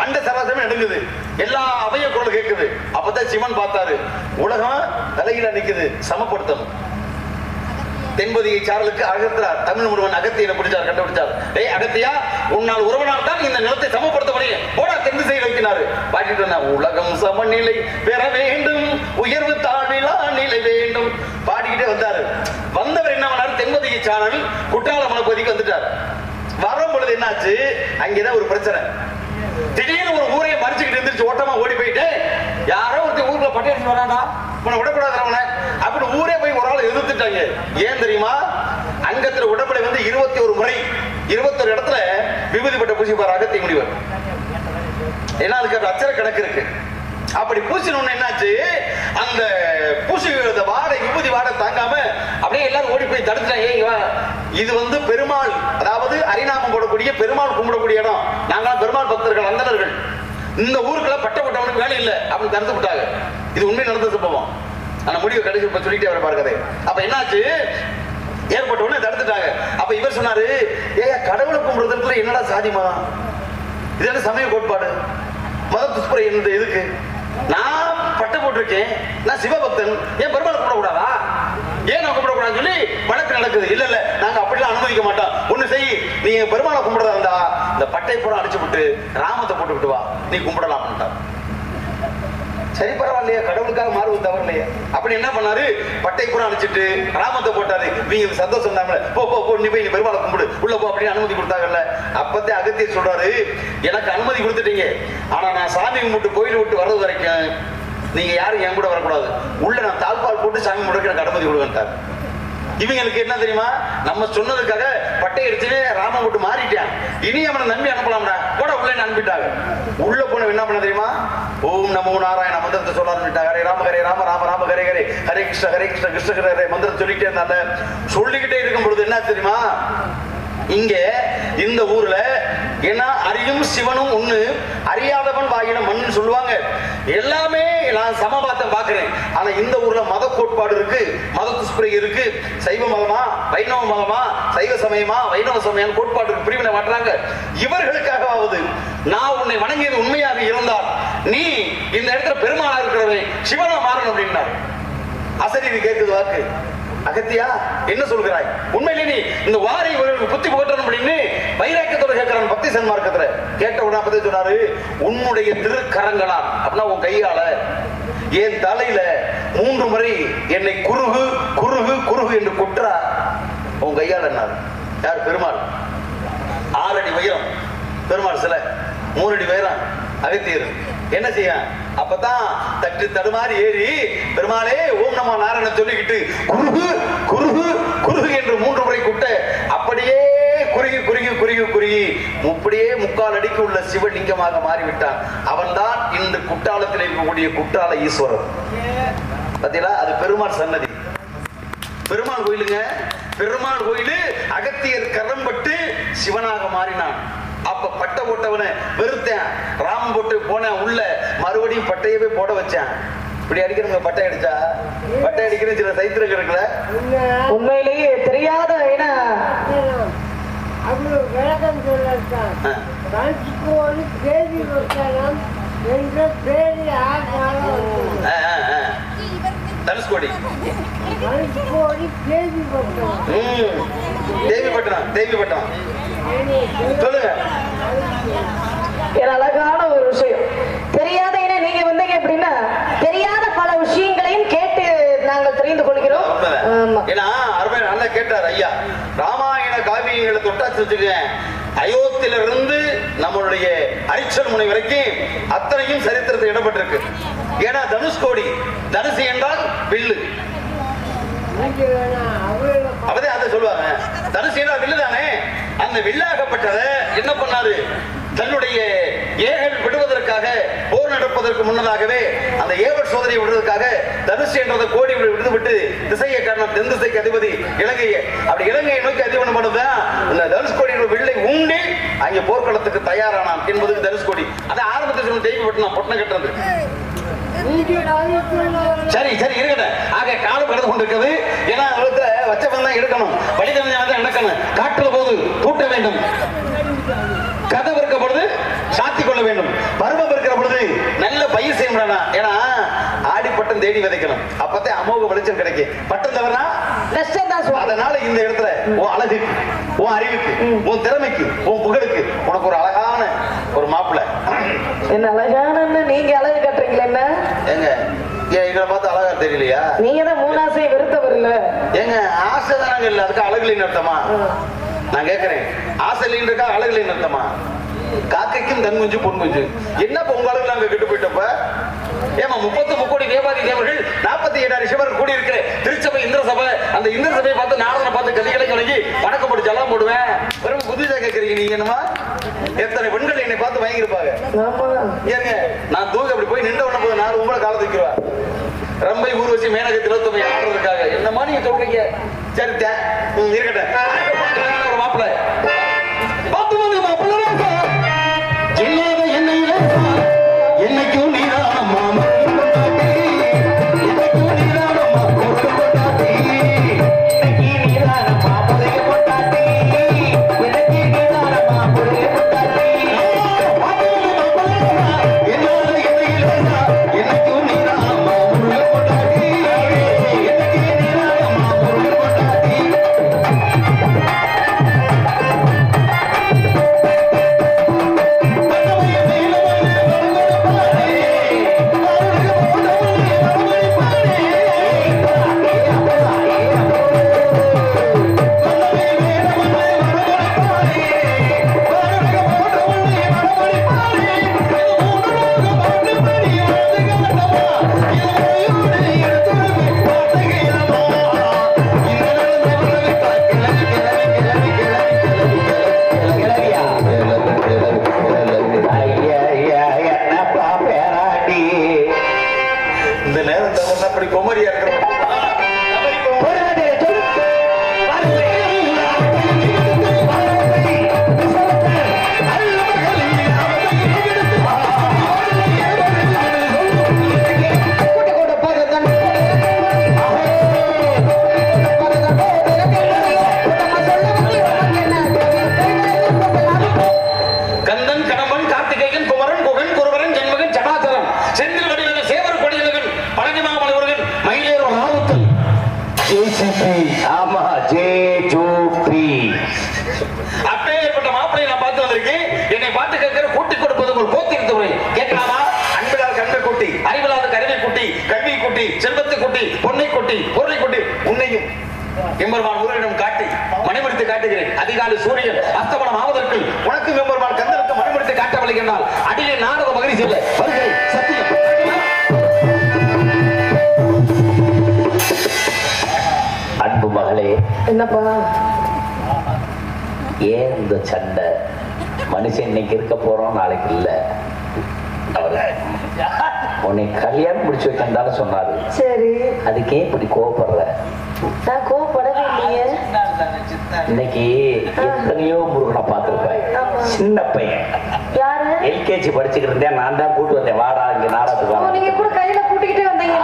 அண்ட சராசரமே நடுங்குது, எல்லா அவைய குரல் கேட்குது. அப்பதான் சிவன் பார்த்தாரு, உலகம் தலையில நிக்குது, சமப்படுத்தணும். தென்பதிகை சாரலுக்கு அகத்தியார் தமிழ் முருகன் அகத்தியனை பிடிச்சார், கண்டுபிடிச்சார். டேய் அகத்தியா, உன்னால் ஒருவனால் தான் இந்த நிலத்தை சமப்படுத்த முடியும், போடா தென் திசையில் வைக்கிறாரு. பாடிட்டு வந்தா உலகம் சமநிலை பெற வேண்டும், உயர்வு தாழ்விலா நிலை வேண்டும் பாடிக்கிட்டே வந்தாரு. வந்தவர் என்ன பண்ணாரு, தென்பதிகை சாரல் குற்றால மலைப்பகுதிக்கு வந்துட்டார். வரும் பொழுது என்னாச்சு, அங்கேதான் ஒரு பிரச்சனை. திடீர்னு ஒரு ஊரையை மறிச்சுக்கிட்டு இருந்துச்சு, ஓட்டமா ஓடி போயிட்டு யாரோ ஒருத்தர் ஊர்ல பட்டை அடிச்சு வராண்டா, உன்னை விடக்கூடாது அவனை அப்படின்னு ஊரே போய் ஒரு ஆள் எதிர்த்துட்டாங்க. ஏன் தெரியுமா? அங்கத்துல உடம்புல வந்து 21 முறை 21 இடத்துல விபூதி பட்ட பூசிப்பார் அகத்திய முனிவர். ஏன்னா அதுக்கு அச்சர கணக்கு இருக்கு. அப்படி பூசினோன்னு என்னாச்சு, அந்த பூசி வாடை விபூதி வாடை தாங்காம அப்படியே எல்லாரும் ஓடி போய் தடுத்துட்டாங்க. இது வந்து பெருமாள், அதாவது அரிநாமம் போடக்கூடிய பெருமாள் கும்பிடக்கூடிய இடம். நாங்களாம் பெருமாள் பக்தர்கள், அந்தனர்கள். இந்த ஊருக்குள்ள பட்ட போட்டவனுக்கு வேலை இல்லை அப்படின்னு தடுத்து விட்டாங்க. இது உண்மை நடந்த சம்பவம். ஆனா முடிவு கடைசி சொல்லிட்டே வர பாருங்க. அப்ப என்னாச்சு, ஏற்பட்ட உடனே தடுத்துட்டாங்க. அப்ப இவர் சொன்னாரு, ஏயா கடவுளை கும்பிடுறதுல என்னடா சாதிமா, இது என்ன சமய கோட்பாடு, மத துஷ்பிரை என்னது எதுக்கு? நான் பட்டை போட்டிருக்கேன், நான் சிவபக்தன், ஏன் பெருமாள் கும்பிடக்கூடாதா, ஏன் நான் கும்பிடக்கூடாதுன்னு சொல்லி வழக்கு நடக்குது. இல்ல இல்ல நாங்க அப்படிலாம் அனுமதிக்க மாட்டோம். ஒண்ணு செய், நீ பெருமாளை கும்பிடுறதா இருந்தா இந்த பட்டை பூரா அடிச்சு விட்டு ராமத்தை போட்டு விட்டு வா, நீ கும்பிடலாம். சரி பரவாயில்லையா, கடவுளுக்காக மாறுவது தவறு இல்லையா? அப்படி என்ன பண்ணாரு, பட்டை பூரா அடிச்சுட்டு ராமத்தை போட்டாரு. நீங்க சந்தோஷம் தாமல, போ போ போ, நீ போய் நீ பெருமாளை கும்பிடு, உள்ள போ அப்படின்னு அனுமதி கொடுத்தாங்கல்ல. அப்பத்தே அகத்தியர் சொல்றாரு, எனக்கு அனுமதி கொடுத்துட்டீங்க, ஆனா நான் சாமி கும்பிட்டு கோயில் விட்டு வர்றது வரைக்கும் நீங்க யாரும் என் கூட வரக்கூடாது, உள்ள நான் தாழ்பால் போட்டு சாமி முடக்க எனக்கு அனுமதி கொடுங்கன்ட்டார். இவங்களுக்கு என்ன தெரியுமா, நம்ம சொன்னதுக்காக பட்டை எடுத்து ராம விட்டு மாறிட்டான், இனி அவனை நம்பி அனுப்பலாம்டா, கூட உள்ள அனுப்பிட்டாங்க. உள்ள போன என்ன பண்ண தெரியுமா, ஓம் நமோ நாராயண மந்திரத்தை சொல்ல ஆரம்பிட்டாங்க. ஹரே ராம ஹரே ராம ராம ராம ஹரே ஹரே, ஹரே கிருஷ்ண கிருஷ்ண ஹரே மந்திரம் சொல்லிட்டே இருந்தாங்க. சொல்லிக்கிட்டே இருக்கும் பொழுது என்ன தெரியுமா, இங்க இந்த ஊர்ல ஏன்னா அறியும் சிவனும் ஒண்ணு, அறியாதவன் வாயின மண் சொல்லுவாங்க. எல்லாமே நான் சமபாத்தம் பாக்குறேன். ஆனா இந்த ஊர்ல மத கோட்பாடு இருக்கு, மத துஷ்பிரை இருக்கு. சைவ மதமா வைணவ மதமா, சைவ சமயமா வைணவ சமயம் கோட்பாடு இருக்கு, பிரிவினை மாற்றாங்க. இவர்களுக்காகவாவது நான் உன்னை வணங்கியது உண்மையாக இருந்தால் நீ இந்த இடத்துல பெருமாளா இருக்கிறவன் சிவனா மாறணும் அப்படின்னாரு. அசரீதி கேட்குது வாக்கு, அகத்தியா என்ன சொல்கிறாய், உண்மையிலே நீ இந்த வாரி இவர்களுக்கு புத்தி புகட்டணும் அப்படின்னு வைராக்கியத்தோட கேட்கிறான். பக்தி சன்மார்க்கத்துல கேட்ட உடனே பத்தி சொன்னாரு, உன்னுடைய திருக்கரங்களால் அப்படின்னா உன் கையால என் தலையில 3 முறை என்னை குருகு குருகு குருகு என்று குற்றா உன் கையால் என்னாரு. யார்? பெருமாள். 6 அடி உயரம் பெருமாள் சிலை, 3 அடி உயரம் அகத்தியர். என்ன செய்ய, அப்பதான் தட்டு தடுமாறி ஏறி பெருமாளே ஓம் நமோ நாராயண சொல்லிக்கிட்டு குருகு குருகு குருகு என்று 3 முறை குட்ட அப்படியே குறுகி குறுகி குறுகி குறுகி அப்படியே 3/4 அடிக்கு உள்ள சிவலிங்கமாக மாறிவிட்டான். அவன் தான் இந்த குற்றாலத்தில் இருக்கக்கூடிய குற்றால ஈஸ்வரர். பாத்தீங்களா, அது பெருமாள் சன்னதி, பெருமாள் கோயிலுங்க. பெருமாள் கோயிலு அகத்தியர் கரம்பட்டு சிவனாக மாறினான். அப்ப பட்டை போட்டவனை வெறுத்தேன், ராமம் போட்டு போனேன் உள்ள, மறுபடியும் பட்டையவே போட வச்சேன். இப்படி அடிக்கிறவங்க பட்டை அடிச்சா, பட்டை அடிக்கிற சில சைத்திரம் இருக்குல்ல, உண்மையிலேயே தெரியாத விளக்கம் சொல்லத்தான் தேவி வர்த்தனம் என்ற பேரில் தனுஷ்கோடி தேவி வர்த்தனம் தேவிப்பட்டினம் தேவிப்பட்டினம் சொல்லுங்க. அழகான ஒரு விஷயம். தெரியாத நீங்க வந்தீங்க அப்படின்னா தெரியாத பல விஷயங்களையும் கேட்டு நாங்கள் தெரிந்து கொள்கிறோம். ஏன்னா அருமையா நல்லா கேட்டார் ஐயா. ராமாயண காவியங்களை தொட்டாச்சு வச்சுக்கேன், அயோத்தியிலிருந்து நம்மளுடைய அரிச்சல் முனை வரைக்கும் அத்தனையும் சரித்திரத்தில் இடம்பெற்றிருக்கு. ஏன்னா தனுஷ்கோடி, தனுசு என்றால் வில்லு, அப்பதே அதை சொல்லுவாங்க. தனுசு என்றால் வில்லு தானே. அந்த வில்லாகப்பட்டதை என்ன பண்ணாரு, தன்னுடைய ஏகல் விடுவதற்காக போர் நடப்பதற்கு முன்னதாகவே அந்த ஏவல் சோதனையை விடுவதற்காக தனுசு என்றதை கோடி விடுவிட்டு திசையை காரணம் தென் திசைக்கு அதிபதி இலங்கையை, அப்படி இலங்கையை நோக்கி அதிபதி பண்ணுதான் இந்த தனுஷ்கோடி வில்லை ஊண்டி அங்கே போர்க்களத்துக்கு தயாரானான் என்பதுக்கு தனுஷ்கோடி. அதை ஆரம்பத்தில் தேய்ப்பட்டு பொட்டணம் கட்டுறது. சரி சரி இருக்கட்டும். ஆக காலம் கடந்து கொண்டிருக்கிறது. ஏன்னா வச்சவன் தான் எடுக்கணும், வழிதமையாக நடக்கணும். காட்டுற போது தூட்ட வேண்டும், கதவு இருக்க பொழுது சாத்தி கொள்ள வேண்டும், பருவம் இருக்கிற பொழுது நல்ல பயிர் செய்ய முடியலாம். ஏன்னா ஆடி பட்டம் தேடி விதைக்கணும், அப்பதான் அமோக விளைச்சல் கிடைக்கும். பட்டம் தவறா நஷ்டம் தான். அதனால இந்த இடத்துல உன் அழகுக்கு, உன் அறிவுக்கு, உன் திறமைக்கு, உன் புகழுக்கு உனக்கு ஒரு அழகான ஒரு மாப்பிள்ளை. என்ன அழகான நீங்க அழகு கட்டுறீங்களா? என்ன ஏங்க எங்களை பார்த்து அழகா தெரியலையா? நீங்க தான் 3 ஆசையை வெறுத்தவர் இல்ல. ஏங்க ஆசை தானங்க இல்ல, அதுக்கு அழகுலின்னு அர்த்தமா? நான் கேட்கிறேன், ஆசை இல்லைன்னு இருக்கா அழகுலின்னு அர்த்தமா? காக்கைக்கும் தன் குஞ்சு பொன் குஞ்சு. என்ன உங்க அளவுக்கு நாங்க கெட்டு போயிட்டப்ப? ஏமா 33 கோடி தேவாதி தேவர்கள் 47 சிவர்கள் கூடி இருக்கிற திருச்சபை இந்திர சபை, அந்த இந்திர சபையை பார்த்து நாரதனை பார்த்து கதிகளை கலங்கி வணக்கம் போட்டு ஜலம் போடுவேன். வெறும் புதுசா கேட்கறீங்க நீங்க. என்னமா எத்தனை பெண்கள் என்னை பார்த்து வாங்கியிருப்பாங்க. ஏங்க நான் தூக்கி அப்படி போய் நின்ற உடனே போது நான் உங்களை கால தூக்கிடுவேன். ரம்பை ஊர்வசி மேனக திலோத்தமை ஆடுறதுக்காக என்னமா நீங்க சொல்றீங்க? சரி இருக்கட்டும். ஒரு மாப்பிள்ளை என்னைக்கும் நீதான் மாமா என்னை பாட்டு கேட்கிற கூட்டி கொடுப்பது உங்கள் போத்திருந்த முறை கேட்கலாமா? அன்பிலால் கண்மை கூட்டி, அறிவிலாத கருவை கூட்டி, கல்வி கூட்டி, செல்வத்தை கூட்டி, பொன்னை கூட்டி, பொருளை கூட்டி, உன்னையும் எம்பெருமான் ஊரிடம் காட்டி மணிமுடித்து காட்டுகிறேன். அதிகாலை சூரியன் அஸ்தமனம் ஆவதற்கு உனக்கு எம்பெருமான் கந்தனுக்கு மணிமுடித்து காட்டவில்லை என்றால் அடியே நாடக மகிழ்ச்சி இல்லை. வருகை சத்தியம். அன்பு மகளே, என்னப்பா ஏன் இந்த சண்டை? மனுஷன் இன்னைக்கு இருக்க போறோம், நாளைக்கு இல்ல. உன்னை கல்யாணம் முடிச்சு வைக்கந்தாலும் சொன்னாரு. சரி, அதுக்கே இப்படி கோவப்படுற? நான் கோவப்படவே இல்லையே. இன்னைக்கு எத்தனையோ முருகனை பார்த்திருப்பேன். சின்ன பையன், யாரு? எல்கேஜி படிச்சுக்கிட்டு இருந்தேன். நான் தான் கூட்டு வந்தேன், வாடா இங்க நாடகத்துக்கு. நீங்க கூட கையில கூட்டிக்கிட்டே வந்தீங்க.